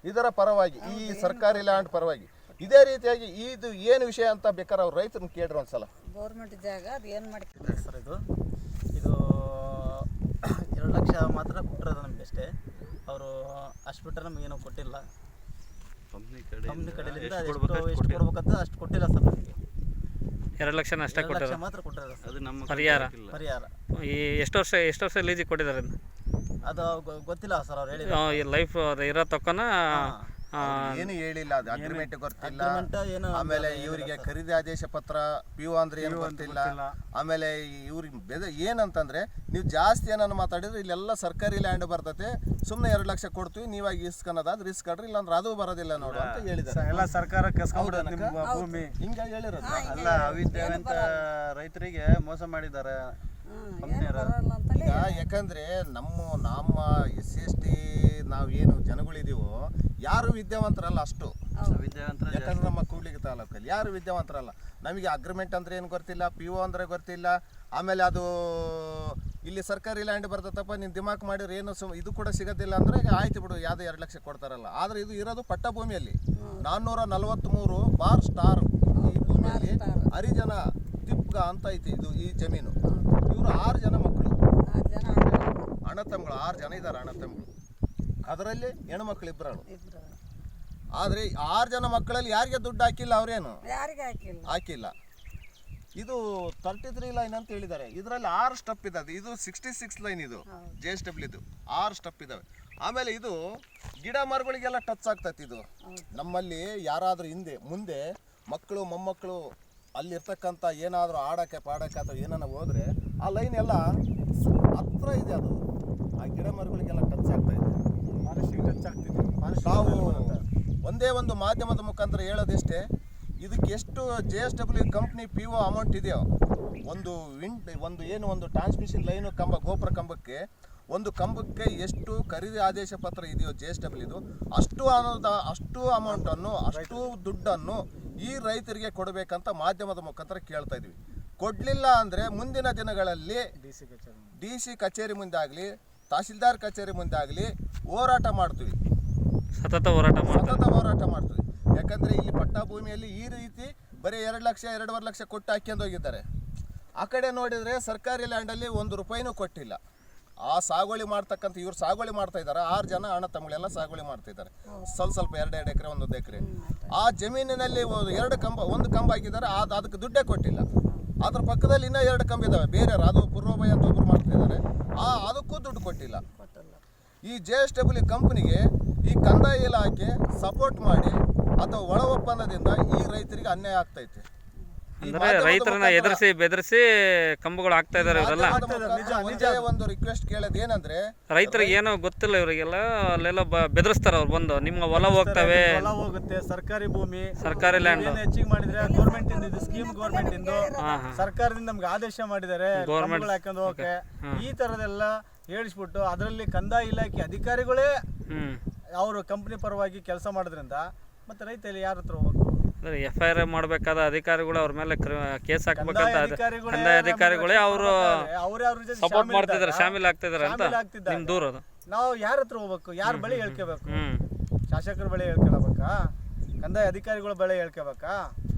ಇದರ ಪರವಾಗಿ, ಈ ಸರ್ಕಾರಿ ಲ್ಯಾಂಡ್ ಪರವಾಗಿ ಇದೇ ರೀತಿಯಾಗಿ ಇದು ಏನು ವಿಷಯ ಅಂತ ಬೇಕಾದ್ರೆ ಅವ್ರು ರೈತರನ್ನ ಕೇಳ್ರಿ ಒಂದ್ಸಲ. ಗೌರ್ಮೆಂಟ್ ಜಾಗ ಅದು ಏನು ಮಾಡ್ತಾರೆ ಸರ್, ಇದು 2 ಲಕ್ಷ ಮಾತ್ರ ಕೊಟ್ಟಿರೋದು ನಮಗೆ ಅಷ್ಟೇ. ಅವರು ಅಷ್ಟು ಬಿಟ್ಟರೆ ನಮಗೇನೂ ಕೊಟ್ಟಿಲ್ಲ. ಕಂಪ್ನಿ ಕಡೆಯಿಂದ ಎಷ್ಟು ಕೊಡ್ಬೇಕಂತ ಅಷ್ಟು ಕೊಟ್ಟಿಲ್ಲ ಸರ್ ನಮಗೆ. 2 ಲಕ್ಷ ಅಷ್ಟೇ ಕೊಟ್ಟಿರೋದು ಮಾತ್ರ ಕೊಟ್ಟಿರೋದು ಸರ್. ಅದು ನಮ್ಮ ಪರಿಹಾರ. ಈ ಎಷ್ಟು ವರ್ಷ ಲೀಜಿಗೆ ಕೊಟ್ಟಿದ್ದಾರೆ? ಅದು ಗೊತ್ತಿಲ್ಲ ಸರ್, ಅವ್ರು ಹೇಳಿದ್ರು ಲೈಫ್ ಇರೋ ತಕ್ಕನ ಏನು ಹೇಳಿಲ್ಲ, ಅದು ಅಗ್ರಿಮೆಂಟ್ ಗೊತ್ತಿಲ್ಲ. ಆಮೇಲೆ ಇವರಿಗೆ ಖರೀದಿ ಆದೇಶ ಪತ್ರ PO ಅಂದ್ರೆ ಏನು ಗೊತ್ತಿಲ್ಲ. ಆಮೇಲೆ ಇವ್ರಿಗೆ ಏನಂತಂದ್ರೆ ನೀವು ಜಾಸ್ತಿ ಏನನ್ನು ಮಾತಾಡಿದ್ರೆ ಇಲ್ಲೆಲ್ಲ ಸರ್ಕಾರಿ ಲ್ಯಾಂಡ್ ಬರ್ತದೆ, ಸುಮ್ಮನೆ 2 ಲಕ್ಷ ಕೊಡ್ತೀವಿ, ನೀವಾಗಿ ಇಸ್ಕೊನೋದಾದ್ರೆ ಇಸ್ಕೊಡ್ರಿ, ಇಲ್ಲಾಂದ್ರೆ ಅದು ಬರೋದಿಲ್ಲ ನೋಡು ಅಂತ ಹೇಳಿದ್ದಾರೆ. ಎಲ್ಲ ಸರ್ಕಾರಕ್ಕೆ ಭೂಮಿ ಹಿಂಗಾಗಿ ಹೇಳಿರೋದು. ಅಲ್ಲ, ಅವಿದ್ಯಾವಂತ ರೈತರಿಗೆ ಮೋಸ ಮಾಡಿದ್ದಾರೆ. ಈಗ ಯಾಕಂದ್ರೆ ನಮ್ಮ SC/ST ನಾವೇನು ಜನಗಳಿದೀವೋ ಯಾರು ವಿದ್ಯಾವಂತರಲ್ಲ ಅಷ್ಟು. ಯಾಕಂದ್ರೆ ನಮ್ಮ ಕೂಡ್ಲಿಗಿ ತಾಲೂಕಲ್ಲಿ ಯಾರು ವಿದ್ಯಾವಂತರಲ್ಲ. ನಮಗೆ ಅಗ್ರಿಮೆಂಟ್ ಅಂದ್ರೆ ಏನು ಗೊತ್ತಿಲ್ಲ, PO ಅಂದ್ರೆ ಗೊತ್ತಿಲ್ಲ. ಆಮೇಲೆ ಅದು ಇಲ್ಲಿ ಸರ್ಕಾರಿ ಲ್ಯಾಂಡ್ ಬರ್ತದಪ್ಪ, ನೀನು ದಿಮಾಕ್ ಮಾಡಿದ್ರೆ ಏನು ಇದು ಕೂಡ ಸಿಗೋದಿಲ್ಲ ಅಂದ್ರೆ ಆಯ್ತು ಬಿಡು, ಯಾವುದೋ 2 ಲಕ್ಷ ಕೊಡ್ತಾರಲ್ಲ. ಆದರೆ ಇದು ಇರೋದು ಪಟ್ಟ ಭೂಮಿಯಲ್ಲಿ 443 ಬಾರ್ ಸ್ಟಾರ್ ಈ ಭೂಮಿಯಲ್ಲಿ ಹರಿಜನ ತಿಪ್ಗ ಅಂತ ಐತಿ ಇದು ಈ ಜಮೀನು. ಇವರು 6 ಜನ ಮಕ್ಕಳು, ಅಣ್ಣ ತಮ್ಮಗಳು 6 ಜನ ಇದ್ದಾರೆ ಅಣ್ಣ ತಮ್ಮಗಳು. ಅದರಲ್ಲಿ ಹೆಣ್ಮಕ್ಳು 2. ಆದರೆ 6 ಜನ ಮಕ್ಕಳಲ್ಲಿ ಯಾರಿಗೆ ದುಡ್ಡು ಹಾಕಿಲ್ಲ, ಅವರೇನು ಹಾಕಿಲ್ಲ. ಇದು 33 ಲೈನ್ ಅಂತ ಹೇಳಿದ್ದಾರೆ. ಇದರಲ್ಲಿ 6 ಸ್ಟೆಪ್ ಇದ್ದಾವೆ. ಇದು 66 ಲೈನ್. ಇದು JSW 6 ಸ್ಟೆಪ್ ಇದ್ದಾವೆ. ಆಮೇಲೆ ಇದು ಗಿಡ ಮರಗಳಿಗೆಲ್ಲ ಟಚ್ ಆಗ್ತೈತಿ. ಇದು ನಮ್ಮಲ್ಲಿ ಯಾರಾದರೂ ಮುಂದೆ ಮಕ್ಕಳು ಮೊಮ್ಮಕ್ಕಳು ಅಲ್ಲಿರ್ತಕ್ಕಂಥ ಏನಾದರೂ ಆಡೋಕ್ಕೆ ಪಾಡೋಕ್ಕೆ ಅಥವಾ ಏನಾನ ಹೋದರೆ ಆ ಲೈನ್ ಎಲ್ಲ ಹತ್ರ ಇದೆ, ಅದು ಆ ಗಿಡ ಮರಗಳಿಗೆಲ್ಲ ಟಚ್ ಆಗ್ತಾ ಇದೆ, ಮಾನಸಿಕ ಟಚ್ ಆಗ್ತಿದೆ. ನಾವು ಒಂದೇ ಒಂದು ಮಾಧ್ಯಮದ ಮುಖಾಂತರ ಹೇಳೋದಿಷ್ಟೇ, ಇದಕ್ಕೆ ಎಷ್ಟು JSW ಕಂಪ್ನಿ PO ಅಮೌಂಟ್ ಇದೆಯೋ, ಒಂದು ಟ್ರಾನ್ಸ್ಮಿಷನ್ ಲೈನು ಕಂಬ, ಗೋಪುರ ಕಂಬಕ್ಕೆ, ಒಂದು ಕಂಬಕ್ಕೆ ಎಷ್ಟು ಖರೀದಿ ಆದೇಶ ಪತ್ರ ಇದೆಯೋ JSWದು, ಅಷ್ಟು ಅಮೌಂಟನ್ನು, ಅಷ್ಟು ದುಡ್ಡನ್ನು ಈ ರೈತರಿಗೆ ಕೊಡಬೇಕಂತ ಮಾಧ್ಯಮದ ಮುಖಾಂತರ ಕೇಳ್ತಾ ಇದ್ವಿ. ಕೊಡಲಿಲ್ಲ ಅಂದರೆ ಮುಂದಿನ ದಿನಗಳಲ್ಲಿ DC ಕಚೇರಿ ಮುಂದೆ ಆಗಲಿ, ತಹಸೀಲ್ದಾರ್ ಕಚೇರಿ ಮುಂದೆ ಆಗಲಿ ಹೋರಾಟ ಮಾಡ್ತೀವಿ, ಸತತ ಹೋರಾಟ ಮಾಡ್ತೀವಿ. ಯಾಕಂದರೆ ಇಲ್ಲಿ ಪಟ್ಟಾ ಭೂಮಿಯಲ್ಲಿ ಈ ರೀತಿ ಬರೀ 2 ಲಕ್ಷ 2.5 ಲಕ್ಷ ಕೊಟ್ಟು ಹಾಕ್ಯಂದು ಹೋಗಿದ್ದಾರೆ. ಆ ಕಡೆ ನೋಡಿದರೆ ಸರ್ಕಾರಿ ಲ್ಯಾಂಡಲ್ಲಿ 1 ರೂಪಾಯಿನೂ ಕೊಟ್ಟಿಲ್ಲ. ಆ ಸಾಗುವಳಿ ಮಾಡ್ತಕ್ಕಂಥ ಇವ್ರು ಸಾಗುವಳಿ ಮಾಡ್ತಾ ಇದ್ದಾರೆ, 6 ಜನ ಅಣ್ಣ ತಮ್ಮಗಳೆಲ್ಲ ಸಾಗುವಳಿ ಮಾಡ್ತಿದ್ದಾರೆ, ಸ್ವಲ್ಪ 2 ಎಕರೆ 1 ಎಕರೆ. ಆ ಜಮೀನಿನಲ್ಲಿ 2 ಕಂಬ, 1 ಕಂಬ ಹಾಕಿದ್ದಾರೆ, ಅದಕ್ಕೆ ದುಡ್ಡೇ ಕೊಟ್ಟಿಲ್ಲ. ಅದ್ರ ಪಕ್ಕದಲ್ಲಿ ಇನ್ನೂ 2 ಕಂಬ ಇದ್ದಾವೆ ಬೇರೆಯವರು, ಅದು ಪೂರ್ವಭಾವಿ ಅಂತ ಒಬ್ರು ಮಾಡ್ತಿದ್ದಾರೆ, ಅದಕ್ಕೂ ದುಡ್ಡು ಕೊಟ್ಟಿಲ್ಲ. ಈ JSW ಕಂಪ್ನಿಗೆ ಈ ಕಂದಾಯ ಇಲಾಖೆ ಸಪೋರ್ಟ್ ಮಾಡಿ ಅಥವಾ ಒಳ ಒಪ್ಪಂದದಿಂದ ಈ ರೈತರಿಗೆ ಅನ್ಯಾಯ ಆಗ್ತೈತೆ. ಅಂದ್ರೆ ರೈತರನ್ನ ಎದುರಿಸಿ ಬೆದರಿಸಿ ಕಂಬಗಳು ಹಾಕ್ತಾ ಇದಾರೆ ಇವರೆಲ್ಲ. ಒಂದು ರಿಕ್ವೆಸ್ಟ್ ಕೇಳೋದು ಏನಂದ್ರೆ, ರೈತರಿಗೆ ಏನೋ ಗೊತ್ತಿಲ್ಲ ಇವರಿಗೆಲ್ಲ, ಅಲ್ಲೆಲ್ಲ ಬೆದರಿಸ್ತಾರ ಅವ್ರು ಬಂದು, ನಿಮ್ಮ ಹೊಲ ಹೋಗ್ತವೆ, ಹೊಲ ಹೋಗುತ್ತೆ, ಸರ್ಕಾರಿ ಭೂಮಿ, ಸರ್ಕಾರಿ ಲ್ಯಾಂಡ್ ಹೆಚ್ಚಿಗೆ ಮಾಡಿದ್ರೆ ಗೌರ್ಮೆಂಟ್ ಇಂದ, ಇದು ಸ್ಕೀಮ್ ಗೌರ್ಮೆಂಟ್ ಇಂದು, ಸರ್ಕಾರದಿಂದ ನಮ್ಗೆ ಆದೇಶ ಮಾಡಿದ್ದಾರೆ ಗೌರ್ಮೆಂಟ್ ಹಾಕೊಂಡು ಹೋಗಕ್ಕೆ, ಈ ತರದೆಲ್ಲ ಹೇಳಿಸ್ಬಿಟ್ಟು ಅದರಲ್ಲಿ ಕಂದಾಯ ಇಲಾಖೆ ಅಧಿಕಾರಿಗಳೇ ಅವರು ಕಂಪನಿ ಪರವಾಗಿ ಕೆಲಸ ಮಾಡೋದ್ರಿಂದ ಮತ್ತೆ ರೈತ ಇಲ್ಲಿ ಯಾರ ಹತ್ರ ಹೋಗ್ಬೇಕು? FIR ಮಾಡಬೇಕಾದ ಅಧಿಕಾರಿಗಳು ಅವ್ರ ಮೇಲೆ ಕೇಸ್ ಹಾಕ್ಬೇಕಂತ ಕಂದಾಯ ಅಧಿಕಾರಿಗಳೇ ಅವರು ಸಪೋರ್ಟ್ ಮಾಡ್ತಿದ್ದಾರೆ, ಶಾಮೀಲ್ ಆಗ್ತಿದ್ದಾರೆ ಅಂತ ನಿಮ್ ದೂರ ಅದು. ನಾವು ಯಾರ ಹತ್ರ ಹೋಗ್ಬೇಕು? ಯಾರ ಬಳಿ ಹೇಳ್ಕೋಬೇಕು? ಶಾಸಕರ ಬಳಿ ಹೇಳ್ಕೊಳ್ಬೇಕಾ? ಕಂದಾಯ ಅಧಿಕಾರಿಗಳ ಬಳಿ ಹೇಳ್ಕೋಬೇಕಾ?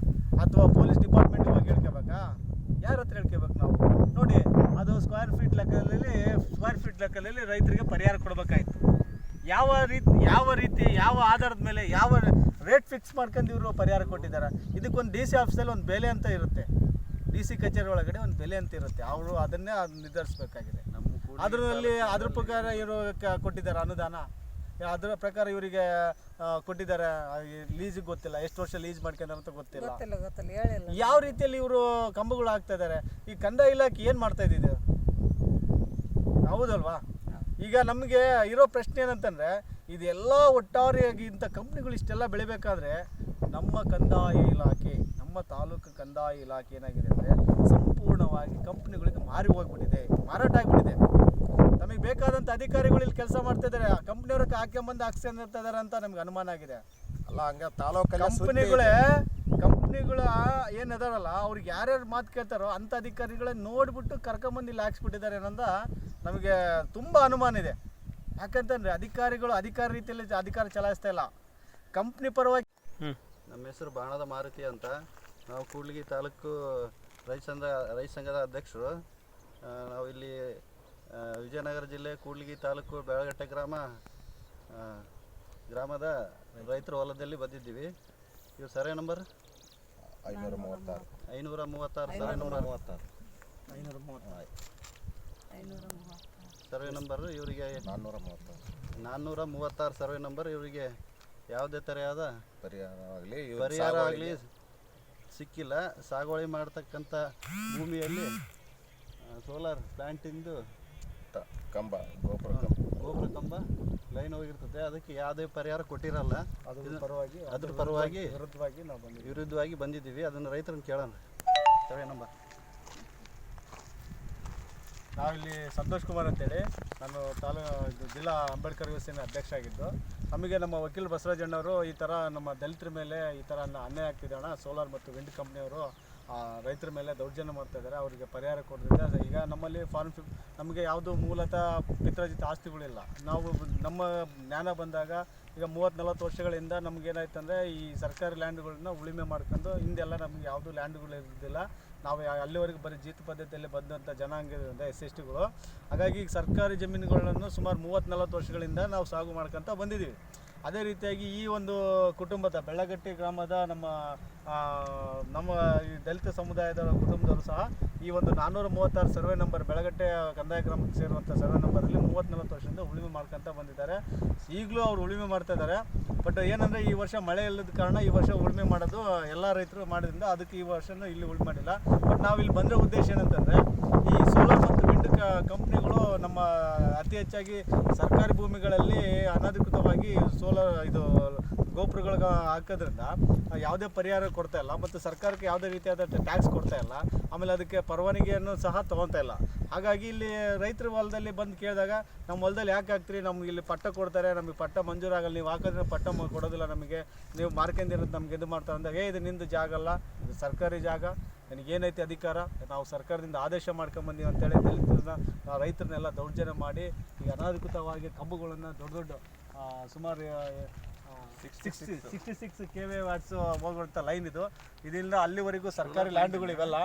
ಅಥವಾ ಪೊಲೀಸ್ ಡಿಪಾರ್ಟ್ಮೆಂಟ್ ಹೋಗಿ ಹೇಳ್ಕೋಬೇಕಾ? ಯಾರ ಹತ್ರ ಹೇಳ್ಕೋಬೇಕು ನಾವು? ನೋಡಿ, ಅದು ಸ್ಕ್ವೇರ್ ಫೀಟ್ ಲೆಕ್ಕದಲ್ಲಿ ರೈತರಿಗೆ ಪರಿಹಾರ ಕೊಡಬೇಕಾಯ್ತು. ಯಾವ ರೀತಿ ಯಾವ ಆಧಾರದ ಮೇಲೆ ಯಾವ ರೇಟ್ ಫಿಕ್ಸ್ ಮಾಡ್ಕೊಂಡು ಇವರು ಪರಿಹಾರ ಕೊಟ್ಟಿದ್ದಾರೆ? ಇದಕ್ಕೊಂದು DC ಆಫೀಸಲ್ಲಿ ಒಂದು ಬೆಲೆ ಅಂತ ಇರುತ್ತೆ, DC ಕಚೇರಿ ಒಳಗಡೆ ಒಂದು ಬೆಲೆ ಅಂತ ಇರುತ್ತೆ, ಅವರು ಅದನ್ನೇ ನಿರ್ಧರಿಸಬೇಕಾಗಿದೆ. ಅದ್ರ ಪ್ರಕಾರ ಇವರು ಕೊಟ್ಟಿದ್ದಾರೆ ಅನುದಾನ, ಅದರ ಪ್ರಕಾರ ಇವರಿಗೆ ಕೊಟ್ಟಿದ್ದಾರೆ, ಲೀಸಿಗೆ ಗೊತ್ತಿಲ್ಲ, ಎಷ್ಟು ವರ್ಷ ಲೀಸ್ ಮಾಡ್ಕೊಂಡ್ರೆ ಅಂತ ಗೊತ್ತಿಲ್ಲ. ಯಾವ ರೀತಿಯಲ್ಲಿ ಇವರು ಕಂಬಗಳು ಹಾಕ್ತಾ ಇದ್ದಾರೆ? ಈ ಕಂದಾಯ ಇಲಾಖೆ ಏನು ಮಾಡ್ತಾ ಇದ್ದಿದೆ? ಹೌದಲ್ವಾ? ಈಗ ನಮಗೆ ಇರೋ ಪ್ರಶ್ನೆ ಏನಂತಂದರೆ, ಇದೆಲ್ಲ ಒಟ್ಟಾರೆಯಾಗಿ ಇಂಥ ಕಂಪ್ನಿಗಳು ಇಷ್ಟೆಲ್ಲ ಬೆಳಿಬೇಕಾದ್ರೆ ನಮ್ಮ ಕಂದಾಯ ಇಲಾಖೆ, ನಮ್ಮ ತಾಲೂಕು ಕಂದಾಯ ಇಲಾಖೆ ಏನಾಗಿದೆ ಅಂದರೆ ಸಂಪೂರ್ಣವಾಗಿ ಕಂಪ್ನಿಗಳಿಗೆ ಮಾರಾಟ ಆಗಿಬಿಟ್ಟಿದೆ. ನಮಗೆ ಬೇಕಾದಂಥ ಅಧಿಕಾರಿಗಳು ಇಲ್ಲಿ ಕೆಲಸ ಮಾಡ್ತಾ ಇದ್ದಾರೆ, ಆ ಕಂಪ್ನಿಯವ್ರಿಗೆ ಹಾಕ್ಕೊಂಬಂದು ಹಾಕ್ಸ್ಕೊಂಡಿರ್ತಾ ಇದ್ದಾರೆ ಅಂತ ನಮ್ಗೆ ಅನುಮಾನ ಆಗಿದೆ. ಅಲ್ಲ, ಹಂಗೆ ತಾಲೂಕಲ್ಲಿ ಕಂಪ್ನಿಗಳ ಏನಿದಾರಲ್ಲ, ಅವ್ರಿಗೆ ಯಾರ್ಯಾರು ಮಾತು ಕೇಳ್ತಾರೋ ಅಂಥ ಅಧಿಕಾರಿಗಳೇ ನೋಡ್ಬಿಟ್ಟು ಕರ್ಕೊಂಬಂದು ಇಲ್ಲಿ ಹಾಕ್ಸ್ಬಿಟ್ಟಿದ್ದಾರೆ ಅನ್ನೋದ ನಮಗೆ ತುಂಬ ಅನುಮಾನ ಇದೆ. ಯಾಕಂತಂದರೆ ಅಧಿಕಾರ ರೀತಿಯಲ್ಲಿ ಅಧಿಕಾರ ಚಲಾಯಿಸ್ತಾ ಇಲ್ಲ, ಕಂಪ್ನಿ ಪರವಾಗಿ. ನಮ್ಮ ಹೆಸರು ಬಾಣದ ಮಾರುತಿ ಅಂತ, ನಾವು ಕೂಡ್ಲಿಗಿ ತಾಲೂಕು ರೈತ ಸಂಘದ ಅಧ್ಯಕ್ಷರು. ನಾವು ಇಲ್ಲಿ ವಿಜಯನಗರ ಜಿಲ್ಲೆ ಕೂಡ್ಲಿಗಿ ತಾಲೂಕು ಬೆಳಗಟ್ಟೆ ಗ್ರಾಮದ ರೈತರ ಹೊಲದಲ್ಲಿ ಬಂದಿದ್ದೀವಿ. ಇವು ಸರ್ವೆ ನಂಬರ್ 536 ಸರ್ವೆ ನಂಬರ್ ಇವರಿಗೆ 436 ಸರ್ವೆ ನಂಬರ್. ಇವರಿಗೆ ಯಾವುದೇ ಥರದ ಪರಿಹಾರ ಆಗಲಿ ಸಿಕ್ಕಿಲ್ಲ. ಸಾಗುವಳಿ ಮಾಡ್ತಕ್ಕಂಥ ಭೂಮಿಯಲ್ಲಿ ಸೋಲಾರ್ ಪ್ಲ್ಯಾಂಟಿಂದು ಗೋಪುರ ಕಂಬ ಲೈನ್ ಹೋಗಿರ್ತದೆ, ಅದಕ್ಕೆ ಯಾವುದೇ ಪರಿಹಾರ ಕೊಟ್ಟಿರಲ್ಲ. ಅದ್ರ ಪರವಾಗಿ ವಿರುದ್ಧವಾಗಿ ಬಂದಿದ್ದೀವಿ. ಅದನ್ನು ರೈತರನ್ನು ಕೇಳೋಣ. ಸರ್ವೆ ನಂಬರ್ ನಾವಿಲ್ಲಿ ಸಂತೋಷ್ ಕುಮಾರ್ ಅಂತೇಳಿ, ನಾನು ಜಿಲ್ಲಾ ಅಂಬೇಡ್ಕರ್ ಯುವಸೇನೆ ಅಧ್ಯಕ್ಷ ಆಗಿದ್ದು. ನಮಗೆ ನಮ್ಮ ವಕೀಲ ಬಸವರಾಜಣ್ಣವರು ಈ ಥರ ನಮ್ಮ ದಲಿತರ ಮೇಲೆ ಈ ಥರ ಅನ್ಯಾಯ ಆಗ್ತಿದೆ ಅಣ್ಣ, ಸೋಲಾರ್ ಮತ್ತು ವಿಂಡ್ ಕಂಪ್ನಿಯವರು ರೈತರ ಮೇಲೆ ದೌರ್ಜನ್ಯ ಮಾಡ್ತಾ ಇದ್ದಾರೆ, ಅವರಿಗೆ ಪರಿಹಾರ ಕೊಡೋದ್ರಿಂದ ಈಗ ನಮ್ಮಲ್ಲಿ ನಮಗೆ ಯಾವುದು ಮೂಲತಃ ಪಿತ್ರಾರ್ಜಿತ ಆಸ್ತಿಗಳಿಲ್ಲ. ನಾವು ನಮ್ಮ ಜ್ಞಾನ ಬಂದಾಗ ಈಗ 30-40 ವರ್ಷಗಳಿಂದ ನಮಗೇನಾಯ್ತು ಅಂದರೆ ಈ ಸರ್ಕಾರಿ ಲ್ಯಾಂಡ್ಗಳನ್ನ ಉಳುಮೆ ಮಾಡ್ಕೊಂಡು, ಹಿಂದೆಲ್ಲ ನಮಗೆ ಯಾವುದೂ ಲ್ಯಾಂಡ್ಗಳು ಇರೋದಿಲ್ಲ. ನಾವು ಅಲ್ಲಿವರೆಗೂ ಬರೀ ಜೀತ ಪದ್ಧತಿಯಲ್ಲಿ ಬಂದಂಥ ಜನಾಂಗದಿಂದ SC/STಗಳು. ಹಾಗಾಗಿ ಈಗ ಸರ್ಕಾರಿ ಜಮೀನುಗಳನ್ನು ಸುಮಾರು 30-40 ವರ್ಷಗಳಿಂದ ನಾವು ಸಾಗು ಮಾಡ್ಕೊತ ಬಂದಿದ್ದೀವಿ. ಅದೇ ರೀತಿಯಾಗಿ ಈ ಒಂದು ಕುಟುಂಬದ ಬೆಳ್ಳಗಟ್ಟಿ ಗ್ರಾಮದ ನಮ್ಮ ಈ ದಲಿತ ಸಮುದಾಯದ ಕುಟುಂಬದವರು ಸಹ ಈ ಒಂದು 436 ಸರ್ವೆ ನಂಬರ್ ಬೆಳಗಟ್ಟೆ ಕಂದಾಯ ಗ್ರಾಮಕ್ಕೆ ಸೇರುವಂಥ ಸರ್ವೆ ನಂಬರಲ್ಲಿ 30-40 ವರ್ಷದಿಂದ ಉಳುಮೆ ಮಾಡ್ಕೊತ ಬಂದಿದ್ದಾರೆ. ಈಗಲೂ ಅವ್ರು ಉಳುಮೆ ಮಾಡ್ತಾ ಇದ್ದಾರೆ. ಬಟ್ ಏನಂದರೆ ಈ ವರ್ಷ ಮಳೆ ಇಲ್ಲದ ಕಾರಣ ಈ ವರ್ಷ ಉಳುಮೆ ಮಾಡೋದು ಎಲ್ಲ ರೈತರು ಮಾಡೋದ್ರಿಂದ ಅದಕ್ಕೆ ಈ ವರ್ಷನೂ ಇಲ್ಲಿ ಉಳುಮೆ ಮಾಡಿಲ್ಲ. ಬಟ್ ನಾವು ಇಲ್ಲಿ ಬಂದಿರೋ ಉದ್ದೇಶ ಏನಂತಂದರೆ, ಈ ಸೋಲಾರ್ ಮತ್ತು ವಿಂಡ್ ಕಂಪ್ನಿಗಳು ನಮ್ಮ ಅತಿ ಹೆಚ್ಚಾಗಿ ಸರ್ಕಾರಿ ಭೂಮಿಗಳಲ್ಲಿ ಅನಧಿಕೃತವಾಗಿ ಇದು ಗೋಪುರಗಳಿಗೆ ಹಾಕೋದ್ರಿಂದ ಯಾವುದೇ ಪರಿಹಾರ ಕೊಡ್ತಾ ಇಲ್ಲ ಮತ್ತು ಸರ್ಕಾರಕ್ಕೆ ಯಾವುದೇ ರೀತಿಯಾದ ಟ್ಯಾಕ್ಸ್ ಕೊಡ್ತಾ ಇಲ್ಲ. ಆಮೇಲೆ ಅದಕ್ಕೆ ಪರವಾನಗಿಯನ್ನು ಸಹ ತೊಗೊತಾ ಇಲ್ಲ. ಹಾಗಾಗಿ ಇಲ್ಲಿ ರೈತರ ಹೊಲದಲ್ಲಿ ಬಂದು ಕೇಳಿದಾಗ ನಮ್ಮ ಹೊಲದಲ್ಲಿ ಯಾಕೆ ಹಾಕ್ತೀರಿ, ನಮ್ಗೆ ಇಲ್ಲಿ ಪಟ್ಟ ಕೊಡ್ತಾರೆ, ನಮಗೆ ಪಟ್ಟ ಮಂಜೂರಾಗಲ್ಲ, ನೀವು ಹಾಕಿದ್ರೆ ಪಟ್ಟ ಕೊಡೋದಿಲ್ಲ ನಮಗೆ, ನೀವು ಮಾರ್ಕೊಂಡಿರೋದು ನಮ್ಗೆ ಇದು ಮಾಡ್ತಾರೆ ಅಂದಾಗ, ಇದು ನಿಂದು ಜಾಗ ಅಲ್ಲ, ಇದು ಸರ್ಕಾರಿ ಜಾಗ, ನನಗೇನೈತಿ ಅಧಿಕಾರ, ನಾವು ಸರ್ಕಾರದಿಂದ ಆದೇಶ ಮಾಡ್ಕೊಂಬಂದೀವಿ ಅಂತೇಳಿ ರೈತರನ್ನೆಲ್ಲ ದೌರ್ಜನ್ಯ ಮಾಡಿ ಈ ಅನಧಿಕೃತವಾಗಿ ಕಬ್ಬುಗಳನ್ನು ದೊಡ್ಡ ಸುಮಾರು 66 KV ವ್ಯಾಟ್ಸ್ ಹೋಗುವಂಥ ಲೈನ್ ಇದು. ಇದರಿಂದ ಅಲ್ಲಿವರೆಗೂ ಸರ್ಕಾರಿ ಲ್ಯಾಂಡ್ಗಳು ಇವೆಲ್ಲ,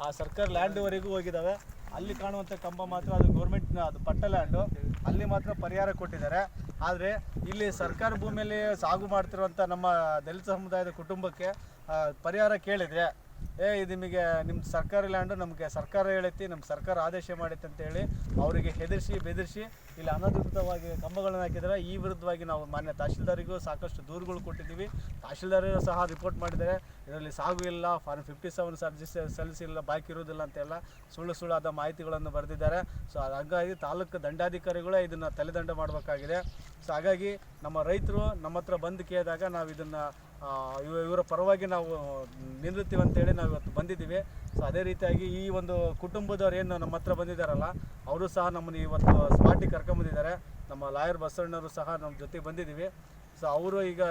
ಆ ಸರ್ಕಾರಿ ಲ್ಯಾಂಡ್ವರೆಗೂ ಹೋಗಿದ್ದಾವೆ. ಅಲ್ಲಿ ಕಾಣುವಂಥ ಕಂಬ ಮಾತ್ರ ಅದು ಗೌರ್ಮೆಂಟ್ನ, ಅದು ಪಟ್ಟ ಲ್ಯಾಂಡು, ಅಲ್ಲಿ ಮಾತ್ರ ಪರಿಹಾರ ಕೊಟ್ಟಿದ್ದಾರೆ. ಆದರೆ ಇಲ್ಲಿ ಸರ್ಕಾರಿ ಭೂಮಿಯಲ್ಲಿ ಸಾಗು ಮಾಡ್ತಿರುವಂಥ ನಮ್ಮ ದಲಿತ ಸಮುದಾಯದ ಕುಟುಂಬಕ್ಕೆ ಪರಿಹಾರ ಕೇಳಿದರೆ, ಇದು ನಿಮಗೆ ನಿಮ್ಮ ಸರ್ಕಾರಿ ಲ್ಯಾಂಡು ನಮಗೆ ಸರ್ಕಾರ ಹೇಳೈತಿ, ನಮ್ಮ ಸರ್ಕಾರ ಆದೇಶ ಮಾಡೈತೆ ಅಂತೇಳಿ ಅವರಿಗೆ ಹೆದರಿಸಿ ಬೆದರಿಸಿ ಇಲ್ಲಿ ಅನಧಿಕೃತವಾಗಿ ಕಂಬಗಳನ್ನು ಹಾಕಿದ್ದಾರೆ. ಈ ವಿರುದ್ಧವಾಗಿ ನಾವು ಮಾನ್ಯ ತಹಶೀಲ್ದಾರಿಗೂ ಸಾಕಷ್ಟು ದೂರುಗಳು ಕೊಟ್ಟಿದ್ದೀವಿ. ತಹಶೀಲ್ದಾರರು ಸಹ ರಿಪೋರ್ಟ್ ಮಾಡಿದ್ದಾರೆ, ಇದರಲ್ಲಿ ಸಾಗು ಇಲ್ಲ, ಫಾರ್ಮ್ 57 ಸಲ್ಲಿಸಿಲ್ಲ, ಬಾಕಿ ಇರುವುದಿಲ್ಲ ಅಂತೆಲ್ಲ ಸುಳ್ಳು ಮಾಹಿತಿಗಳನ್ನು ಬರೆದಿದ್ದಾರೆ. ಸೊ ಹಾಗಾಗಿ ತಾಲೂಕು ದಂಡಾಧಿಕಾರಿಗಳೇ ಇದನ್ನು ತಲೆದಂಡ ಮಾಡಬೇಕಾಗಿದೆ. ಸೊ ಹಾಗಾಗಿ ನಮ್ಮ ರೈತರು ನಮ್ಮ ಹತ್ರ ಬಂದು ಕೇಳಿದಾಗ ನಾವು ಇದನ್ನು ಇವರ ಪರವಾಗಿ ನಾವು ನಿಲ್ಲುತ್ತೀವಿ ಅಂತೇಳಿ ನಾವು ಇವತ್ತು ಬಂದಿದ್ದೀವಿ. ಸೊ ಅದೇ ರೀತಿಯಾಗಿ ಈ ಒಂದು ಕುಟುಂಬದವ್ರು ಏನು ನಮ್ಮ ಹತ್ರ ಬಂದಿದ್ದಾರಲ್ಲ, ಅವರು ಸಹ ನಮ್ಮನ್ನು ಇವತ್ತು ಸ್ಪಾಟಿಗೆ ಕರ್ಕೊಂಬಂದಿದ್ದಾರೆ. ನಮ್ಮ ಲಾಯರ್ ಬಸವಣ್ಣವರು ಸಹ ನಮ್ಮ ಜೊತೆಗೆ ಬಂದಿದ್ದೀವಿ. ಸೊ ಅವರು ಈಗ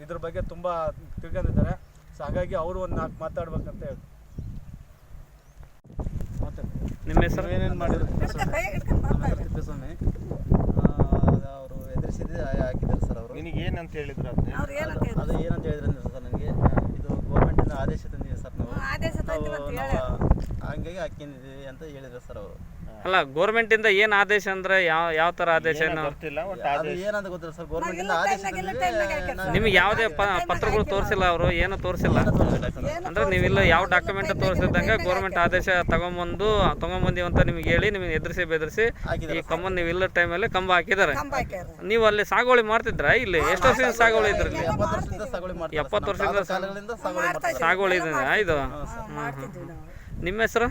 ಇದ್ರ ಬಗ್ಗೆ ತುಂಬ ತಿಳ್ಕೊಂಡಿದ್ದಾರೆ. ಸೊ ಹಾಗಾಗಿ ಅವರು ಒಂದು 4 ಮಾತಾಡ್ಬೇಕಂತ ಹೇಳಿ ನಿಮ್ಮ ಹೆಸರು? ಏನೇನು ಮಾಡಿದ್ರು ತಿಪ್ಪೇಸ್ವಾಮಿ ಅವರು ಎದುರಿಸಿದ್ದು ಹಾಕಿದ್ದಾರೆ ಸರ್. ಅವರು ನಿನಗೆ ಏನಂತ ಹೇಳಿದ್ರು ಅದು ಏನಂತ ಹೇಳಿದ್ರೆ ಸರ್, ನನಗೆ ಇದು ಗೌರ್ಮೆಂಟಿಂದ ಆದೇಶ ತಂದಿದೆ ಸರ್, ನಾವು ಹಂಗಾಗಿ ಹಾಕಿದ್ದೀವಿ ಅಂತ ಹೇಳಿದ್ರು ಸರ್ ಅವರು. ಅಲ್ಲ, ಗೌರ್ಮೆಂಟ್ ಇಂದ ಏನ್ ಆದೇಶ ಅಂದ್ರೆ ಯಾವ ತರ ಆದೇಶ ಗೊತ್ತಿಲ್ಲ. ಅದು ಏನಂತ ಗೊತ್ತಿಲ್ಲ ಸರ್, ಗೌರ್ಮೆಂಟ್ ಇಂದ ಆದೇಶ ನಿಮ್ಗೆ ಯಾವುದೇ ಪತ್ರಗಳು ತೋರಿಸಿಲ್ಲ, ಅವರು ಏನು ತೋರಿಸಿಲ್ಲ ಅಂದ್ರೆ ನೀವಿಲ್ಲ ಯಾವ ಡಾಕ್ಯುಮೆಂಟ್ ತೋರಿಸಿದಂಗೆ ಗೌರ್ಮೆಂಟ್ ಆದೇಶ ತಗೊಂಬಂದಿವಿ ಅಂತ ನಿಮ್ಗೆ ಹೇಳಿ ನಿಮ್ಗೆ ಎದುರಿಸಿ ಬೆದರಿಸಿ ಈ ಕಂಬ ನೀವು ಇಲ್ಲ ಟೈಮಲ್ಲಿ ಕಂಬ ಹಾಕಿದ್ದಾರೆ. ನೀವು ಅಲ್ಲಿ ಸಾಗುವಳಿ ಮಾಡ್ತಿದ್ರ? ಇಲ್ಲಿ ಎಷ್ಟು ವರ್ಷದಿಂದ ಸಾಗುವಳಿ ಇದ್ರಿ? 70 ವರ್ಷದಿಂದ ಸಾಗುವಳಿ ಇದೆ ಇದು. ನಿಮ್ಮ ಹೆಸರು?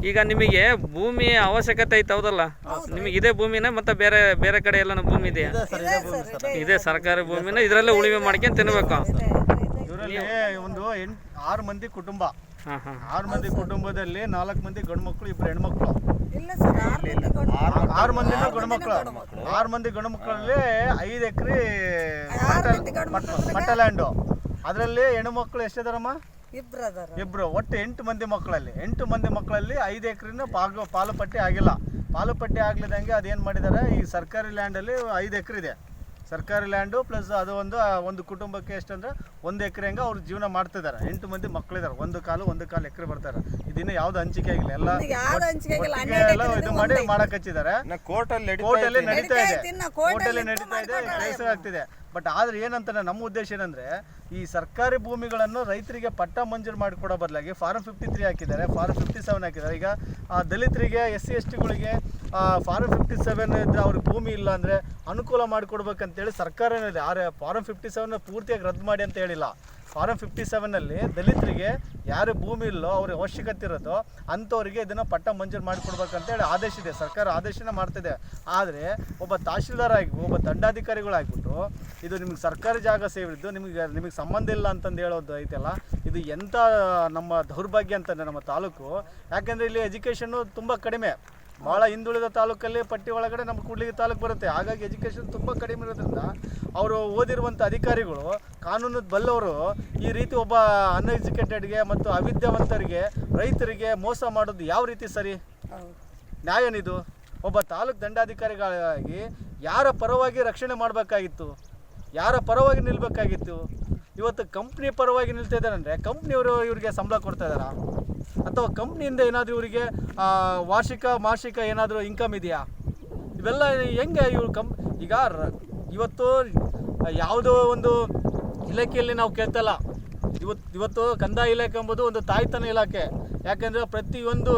ಈಗ ನಿಮಗೆ ಭೂಮಿ ಅವಶ್ಯಕತೆ ಐತೆ, ಹೌದಲ್ಲ? ನಿಮಗೆ ಇದೇ ಭೂಮಿನ ಮತ್ತೆ ಬೇರೆ ಕಡೆ ಎಲ್ಲ ಭೂಮಿ ಇದೆಯಾ? ಇದೇ ಸರ್ಕಾರಿ ಭೂಮಿನ, ಇದರಲ್ಲೇ ಉಳುಮೆ ಮಾಡ್ಕೊಂಡು ತಿನ್ಬೇಕು. ಇವರಲ್ಲಿ ಒಂದು 6 ಮಂದಿ ಕುಟುಂಬ. 6 ಮಂದಿ ಕುಟುಂಬದಲ್ಲಿ 4 ಮಂದಿ ಗಂಡು ಮಕ್ಕಳು, 2 ಹೆಣ್ಮಕ್ಳು. 6 ಮಂದಿನ ಗಂಡು ಮಕ್ಕಳು. 6 ಮಂದಿ ಗಂಡು ಮಕ್ಕಳಲ್ಲಿ 5 ಎಕರೆ ಪಟ್ಟ ಲ್ಯಾಂಡು. ಅದರಲ್ಲಿ ಹೆಣ್ಣು ಮಕ್ಕಳು ಎಷ್ಟಿದಾರಮ್ಮ? ಇಬ್ರು. ಒಟ್ಟು 8 ಮಂದಿ ಮಕ್ಕಳಲ್ಲಿ 5 ಎಕರೆನ ಪಾಲು ಪಟ್ಟಿ ಆಗಿಲ್ಲ. ಪಾಲು ಪಟ್ಟಿ ಆಗ್ಲಿದಂಗೆ ಅದೇನು ಮಾಡಿದ್ದಾರೆ, ಈ ಸರ್ಕಾರಿ ಲ್ಯಾಂಡಲ್ಲಿ 5 ಎಕರೆ ಇದೆ. ಸರ್ಕಾರಿ ಲ್ಯಾಂಡು ಪ್ಲಸ್ ಅದು ಒಂದು ಕುಟುಂಬಕ್ಕೆ ಎಷ್ಟಂದ್ರೆ 1 ಎಕರೆ ಹಂಗೆ ಅವ್ರು ಜೀವನ ಮಾಡ್ತಿದ್ದಾರೆ. 8 ಮಂದಿ ಮಕ್ಕಳಿದ್ದಾರೆ. 1.5 ಎಕರೆ ಬರ್ತಾರೆ. ಇದನ್ನ ಯಾವ್ದು ಹಂಚಿಕೆ ಆಗಿಲ್ಲ, ಎಲ್ಲ ಇದು ಮಾಡಿ ಮಾಡಕ್ ಹಚ್ಚಿದ್ದಾರೆ. ಕೋರ್ಟಲ್ಲಿ ನಡೀತಾ ಇದೆ, ಕೇಸ್ ಆಗ್ತಿದೆ. ಬಟ್ ಆದ್ರೆ ಏನಂತ ನಮ್ಮ ಉದ್ದೇಶ ಏನಂದ್ರೆ, ಈ ಸರ್ಕಾರಿ ಭೂಮಿಗಳನ್ನು ರೈತರಿಗೆ ಪಟ್ಟ ಮಂಜೂರು ಮಾಡಿಕೊಡೋ ಬದಲಾಗಿ ಫಾರಂ 53 ಹಾಕಿದ್ದಾರೆ, ಫಾರಂ 57 ಹಾಕಿದ್ದಾರೆ. ಈಗ ದಲಿತರಿಗೆ, SC STಗಳಿಗೆ ಫಾರಂ 57 ಇದ್ರೆ ಅವ್ರಿಗೆ ಭೂಮಿ ಇಲ್ಲ ಅಂದರೆ ಅನುಕೂಲ ಮಾಡಿಕೊಡ್ಬೇಕಂತೇಳಿ ಸರ್ಕಾರನೇ ಇದೆ. ಆದರೆ ಫಾರಂ 57 ಪೂರ್ತಿಯಾಗಿ ರದ್ದು ಮಾಡಿ ಅಂತ ಹೇಳಿಲ್ಲ. ಫಾರಂ 57ನಲ್ಲಿ ದಲಿತರಿಗೆ ಯಾರು ಭೂಮಿ ಇಲ್ಲೋ, ಅವ್ರಿಗೆ ಅವಶ್ಯಕತೆ ಇರೋದು ಅಂಥವ್ರಿಗೆ ಇದನ್ನು ಪಟ್ಟ ಮಂಜೂರು ಮಾಡಿಕೊಡ್ಬೇಕಂತೇಳಿ ಆದೇಶ ಇದೆ, ಸರ್ಕಾರ ಆದೇಶನ ಮಾಡ್ತಿದೆ. ಆದರೆ ಒಬ್ಬ ತಹಶೀಲ್ದಾರ್ ಆಗಿ, ಒಬ್ಬ ದಂಡಾಧಿಕಾರಿಗಳಾಗ್ಬಿಟ್ಟು ಇದು ನಿಮ್ಗೆ ಸರ್ಕಾರಿ ಜಾಗ ಸೇರಿದ್ದು ನಿಮಗೆ ಸಂಬಂಧ ಇಲ್ಲ ಅಂತಂದು ಹೇಳೋದು ಐತಲ್ಲ, ಇದು ಎಂಥ ನಮ್ಮ ದೌರ್ಭಾಗ್ಯ ಅಂತಂದರೆ ನಮ್ಮ ತಾಲೂಕು. ಯಾಕೆಂದರೆ ಇಲ್ಲಿ ಎಜುಕೇಷನ್ನು ತುಂಬ ಕಡಿಮೆ. ಭಾಳ ಹಿಂದುಳಿದ ತಾಲೂಕಲ್ಲಿ ಪಟ್ಟಿ ಒಳಗಡೆ ನಮ್ಮ ಕೂಡ್ಲಿಗಿ ತಾಲೂಕು ಬರುತ್ತೆ. ಹಾಗಾಗಿ ಎಜುಕೇಷನ್ ತುಂಬ ಕಡಿಮೆ ಇರೋದ್ರಿಂದ ಅವರು ಓದಿರುವಂಥ ಅಧಿಕಾರಿಗಳು, ಕಾನೂನು ಬಲ್ಲವರು ಈ ರೀತಿ ಒಬ್ಬ ಅನ್ಎಜುಕೇಟೆಡ್ಗೆ ಮತ್ತು ಅವಿದ್ಯಾವಂತರಿಗೆ, ರೈತರಿಗೆ ಮೋಸ ಮಾಡೋದು ಯಾವ ರೀತಿ ಸರಿ? ನ್ಯಾಯನಿದು? ಒಬ್ಬ ತಾಲೂಕು ದಂಡಾಧಿಕಾರಿಗಳಾಗಿ ಯಾರ ಪರವಾಗಿ ರಕ್ಷಣೆ ಮಾಡಬೇಕಾಗಿತ್ತು? ಯಾರ ಪರವಾಗಿ ನಿಲ್ಲಬೇಕಾಗಿತ್ತು? ಇವತ್ತು ಕಂಪ್ನಿ ಪರವಾಗಿ ನಿಲ್ತಾ ಇದ್ದಾರೆ. ಕಂಪ್ನಿಯವರು ಇವ್ರಿಗೆ ಸಂಬಳ ಕೊಡ್ತಾ ಇದ್ದಾರಾ? ಅಥವಾ ಕಂಪ್ನಿಯಿಂದ ಏನಾದರೂ ಇವರಿಗೆ ಮಾಸಿಕ ಏನಾದರೂ ಇನ್ಕಮ್ ಇದೆಯಾ? ಇವೆಲ್ಲ ಹೆಂಗೆ ಇವ್ರು ಈಗ ಇವತ್ತು ಯಾವುದೋ ಒಂದು ಇಲಾಖೆಯಲ್ಲಿ ನಾವು ಕೇಳ್ತಲ್ಲ, ಇವತ್ತು ಕಂದಾಯ ಇಲಾಖೆ ಎಂಬುದು ಒಂದು ತಾಯ್ತನ ಇಲಾಖೆ. ಯಾಕೆಂದರೆ ಪ್ರತಿಯೊಂದು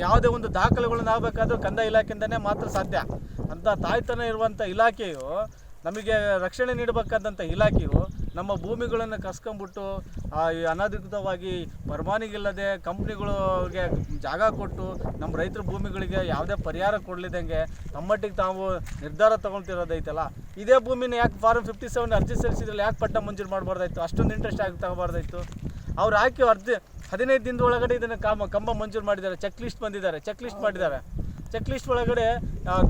ಯಾವುದೇ ಒಂದು ದಾಖಲೆಗಳನ್ನ ಆಗಬೇಕಾದ್ರೂ ಕಂದಾಯ ಇಲಾಖೆಯಿಂದನೇ ಮಾತ್ರ ಸಾಧ್ಯ. ಅಂಥ ತಾಯ್ತನ ಇರುವಂಥ ಇಲಾಖೆಯು, ನಮಗೆ ರಕ್ಷಣೆ ನೀಡಬೇಕಾದಂಥ ಇಲಾಖೆಯು ನಮ್ಮ ಭೂಮಿಗಳನ್ನು ಕಸ್ಕೊಂಡ್ಬಿಟ್ಟು ಅನಧಿಕೃತವಾಗಿ ಪರವಾನಗಿಲ್ಲದೆ ಕಂಪ್ನಿಗಳಿಗೆ ಜಾಗ ಕೊಟ್ಟು ನಮ್ಮ ರೈತರ ಭೂಮಿಗಳಿಗೆ ಯಾವುದೇ ಪರಿಹಾರ ಕೊಡಲಿದ್ದಂಗೆ ನಮ್ಮಟ್ಟಿಗೆ ತಾವು ನಿರ್ಧಾರ ತೊಗೊಳ್ತಿರೋದೈತಲ್ಲ, ಇದೇ ಭೂಮಿನ ಯಾಕೆ ಫಾರಮ್ 57 ಅರ್ಜಿ ಸಲ್ಲಿಸಿದ್ರಲ್ಲಿ ಯಾಕೆ ಪಟ್ಟ ಮಂಜೂರು ಮಾಡಬಾರ್ದಾಯ್ತು? ಅಷ್ಟೊಂದು ಇಂಟ್ರೆಸ್ಟ್ ಆಗಿ ತಗೋಬಾರ್ದಾಯ್ತು. ಅವ್ರು ಹಾಕಿ 15 ದಿನದ ಒಳಗಡೆ ಇದನ್ನು ಕಂಬ ಮಂಜೂರು ಮಾಡಿದ್ದಾರೆ. ಚೆಕ್ ಲಿಸ್ಟ್ ಮಾಡಿದ್ದಾರೆ. ಚೆಕ್ ಲಿಸ್ಟ್ ಒಳಗಡೆ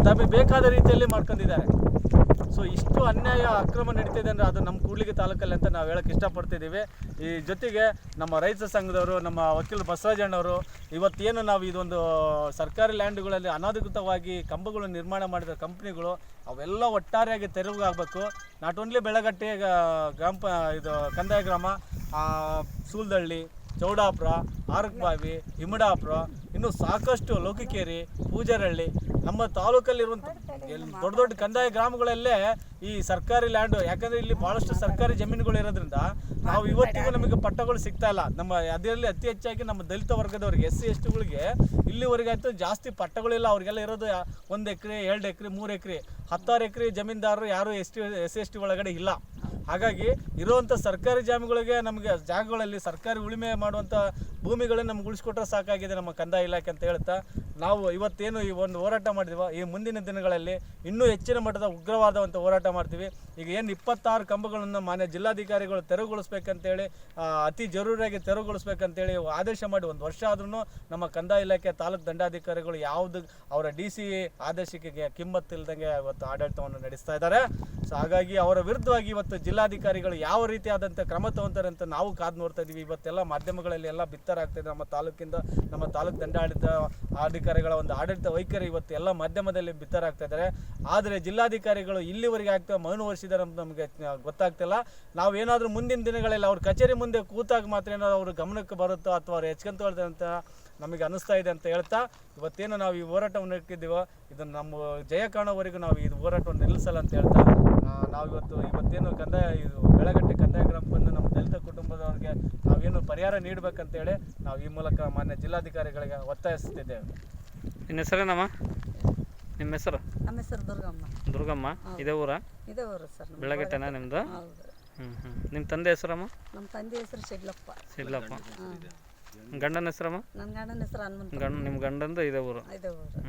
ತಮಗೆ ಬೇಕಾದ ರೀತಿಯಲ್ಲಿ ಮಾಡ್ಕೊಂಡಿದ್ದಾರೆ. ಸೊ ಇಷ್ಟು ಅನ್ಯಾಯ ಅಕ್ರಮ ನಡೀತಿದೆ ಅಂದರೆ ಅದು ನಮ್ಮ ಕೂಡ್ಲಿಗಿ ತಾಲೂಕಲ್ಲಿ ಅಂತ ನಾವು ಹೇಳೋಕ್ಕೆ ಇಷ್ಟಪಡ್ತಿದ್ದೀವಿ. ಈ ಜೊತೆಗೆ ನಮ್ಮ ರೈತ ಸಂಘದವರು, ನಮ್ಮ ವಕೀಲರು ಬಸವರಾಜಣ್ಣವರು, ಇವತ್ತೇನು ನಾವು ಇದೊಂದು ಸರ್ಕಾರಿ ಲ್ಯಾಂಡ್ಗಳಲ್ಲಿ ಅನಧಿಕೃತವಾಗಿ ಕಂಬಗಳು ನಿರ್ಮಾಣ ಮಾಡಿದ ಕಂಪ್ನಿಗಳು ಅವೆಲ್ಲ ಒಟ್ಟಾರೆಯಾಗಿ ತೆರವುಗಾಗಬೇಕು. ನಾಟ್ ಓನ್ಲಿ ಬೆಳಗಟ್ಟೆ ಇದು ಕಂದಾಯ ಗ್ರಾಮ, ಸೂಲ್ದಳ್ಳಿ, ಚೌಡಾಪುರ, ಆರಕಬಾವಿ, ಇಮಡಾಪುರ, ಇನ್ನೂ ಸಾಕಷ್ಟು ಲೋಕಿಕೇರಿ, ಪೂಜಾರಹಳ್ಳಿ, ನಮ್ಮ ತಾಲೂಕಲ್ಲಿರುವಂಥ ದೊಡ್ಡ ದೊಡ್ಡ ಕಂದಾಯ ಗ್ರಾಮಗಳಲ್ಲೇ ಈ ಸರ್ಕಾರಿ ಲ್ಯಾಂಡು. ಯಾಕಂದರೆ ಇಲ್ಲಿ ಭಾಳಷ್ಟು ಸರ್ಕಾರಿ ಜಮೀನುಗಳು ಇರೋದ್ರಿಂದ ನಾವು ಇವತ್ತಿಗೂ ನಮಗೆ ಪಟ್ಟಗಳು ಸಿಗ್ತಾ ಇಲ್ಲ. ನಮ್ಮ ಅದರಲ್ಲಿ ಅತಿ ಹೆಚ್ಚಾಗಿ ನಮ್ಮ ದಲಿತ ವರ್ಗದವರಿಗೆ, SC STಗಳಿಗೆ ಇಲ್ಲಿವರೆಗಾಯ್ತು ಜಾಸ್ತಿ ಪಟ್ಟಗಳಿಲ್ಲ. ಅವ್ರಿಗೆಲ್ಲ ಇರೋದು 1 ಎಕರೆ, 2 ಎಕರೆ, 3 ಎಕರೆ, 10 ಎಕರೆ ಜಮೀನ್ದಾರರು ಯಾರು SC ST ಒಳಗಡೆ ಇಲ್ಲ. ಹಾಗಾಗಿ ಇರುವಂಥ ಸರ್ಕಾರಿ ಜಾಗಗಳಲ್ಲಿ ಸರ್ಕಾರಿ ಉಳುಮೆ ಮಾಡುವಂಥ ಭೂಮಿಗಳನ್ನ ನಮ್ಗೆ ಉಳಿಸ್ಕೊಟ್ರೆ ಸಾಕಾಗಿದೆ ನಮ್ಮ ಕಂದಾಯ ಇಲಾಖೆ ಅಂತ ಹೇಳ್ತಾ, ನಾವು ಇವತ್ತೇನು ಈ ಒಂದು ಹೋರಾಟ ಮಾಡಿದ್ವೋ ಈ ಮುಂದಿನ ದಿನಗಳಲ್ಲಿ ಇನ್ನೂ ಹೆಚ್ಚಿನ ಮಟ್ಟದ ಉಗ್ರವಾದವಂಥ ಹೋರಾಟ ಮಾಡ್ತೀವಿ. ಈಗ ಏನು 26 ಕಂಬಗಳನ್ನು ಮಾನ್ಯ ಜಿಲ್ಲಾಧಿಕಾರಿಗಳು ತೆರವುಗೊಳಿಸ್ಬೇಕಂತೇಳಿ, ಅತಿ ಜರೂರಿಯಾಗಿ ತೆರವುಗೊಳಿಸ್ಬೇಕಂತೇಳಿ ಆದೇಶ ಮಾಡಿ 1 ವರ್ಷ ಆದ್ರೂ ನಮ್ಮ ಕಂದಾಯ ಇಲಾಖೆ ತಾಲೂಕು ದಂಡಾಧಿಕಾರಿಗಳು ಯಾವುದು ಅವರ DC ಆದೇಶಕ್ಕೆ ಕಿಮ್ಮತ್ತಿಲ್ದಂಗೆ ಇವತ್ತು ಆಡಳಿತವನ್ನು ನಡೆಸ್ತಾ ಇದ್ದಾರೆ. ಸೊ ಹಾಗಾಗಿ ಅವರ ವಿರುದ್ಧವಾಗಿ ಇವತ್ತು ಜಿಲ್ಲಾಧಿಕಾರಿಗಳು ಯಾವ ರೀತಿಯಾದಂಥ ಕ್ರಮ ತಗೊತಾರೆ ಅಂತ ನಾವು ಕಾದು ನೋಡ್ತಾ ಇದ್ದೀವಿ. ಇವತ್ತೆಲ್ಲ ಮಾಧ್ಯಮಗಳಲ್ಲಿ ಎಲ್ಲ ಬಿತ್ತರಾಗ್ತಾಯಿದೆ. ನಮ್ಮ ತಾಲೂಕಿಂದ, ನಮ್ಮ ತಾಲೂಕು ದಂಡಾಡಳಿತ ಅಧಿಕಾರಿಗಳ ಒಂದು ಆಡಳಿತ ವೈಖರಿ ಇವತ್ತು ಎಲ್ಲ ಮಾಧ್ಯಮದಲ್ಲಿ ಬಿತ್ತರಾಗ್ತಾ ಇದ್ದಾರೆ. ಆದರೆ ಜಿಲ್ಲಾಧಿಕಾರಿಗಳು ಇಲ್ಲಿವರೆಗೆ ಆಗ್ತಾ ಮೌನ ವಹಿಸಿದ್ದಾರೆ ಅಂತ ನಮಗೆ ಗೊತ್ತಾಗ್ತಿಲ್ಲ. ನಾವು ಏನಾದರೂ ಮುಂದಿನ ದಿನಗಳಲ್ಲಿ ಅವ್ರ ಕಚೇರಿ ಮುಂದೆ ಕೂತಾಗ ಮಾತ್ರ ಏನಾದ್ರು ಅವ್ರ ಗಮನಕ್ಕೆ ಬರುತ್ತೋ ಅಥವಾ ಅವ್ರು ಹೆಚ್ಕೊಂತೊಳ್ತಾರೆ ಅಂತ ನಮಗೆ ಅನ್ನಿಸ್ತಾ ಇದೆ ಅಂತ ಹೇಳ್ತಾ, ಇವತ್ತೇನು ನಾವು ಈ ಹೋರಾಟವನ್ನು ಇಟ್ಟಿದ್ದೀವೋ ಇದನ್ನು ನಮ್ಮ ಜಯ ಕಾಣೋವರೆಗೂ ನಾವು ಈ ಹೋರಾಟವನ್ನು ನಿಲ್ಲಿಸಲ್ಲ ಅಂತ ಹೇಳ್ತಾ, ನಾವು ಇವತ್ತೇನು ಇದು ಬೆಳಗಟ್ಟೆ ಕಂದಾಯ ಗ್ರಾಮ ಬಂದು ನಮ್ಮ ದಲಿತ ಕುಟುಂಬದವರಿಗೆ ನಾವೇನು ಪರಿಹಾರ ನೀಡಬೇಕಂತೇಳಿ ನಾವು ಈ ಮೂಲಕ ಮಾನ್ಯ ಜಿಲ್ಲಾಧಿಕಾರಿಗಳಿಗೆ ಒತ್ತಾಯಿಸ್ತಿದ್ದೇವೆ. ನಿನ್ನ ಹೆಸರೇನಮ್ಮ? ನಿಮ್ಮ ಹೆಸರು? ನಮ್ಮ ಹೆಸರು ದುರ್ಗಮ್ಮ. ಇದೇ ಊರಾ? ಇದೇ ಊರು ಸರ್. ಬೆಳಗಟ್ಟೆನಾ ನಿಮ್ಮದು? ಹೌದು. ನಿಮ್ಮ ತಂದೆ ಹೆಸರಮ್ಮ? ನಮ್ಮ ತಂದೆ ಹೆಸರು ಸಿಡ್ಲಪ್ಪ. ಗಂಡನ ಹೆಸರಮ್ಮ? ನನ್ನ ಗಂಡನ ಹೆಸರು ಹನುಮಂತ. ನಿಮ್ಮ ಗಂಡಂದು ಇದೇ ಊರು? ಇದೇ ಊರು.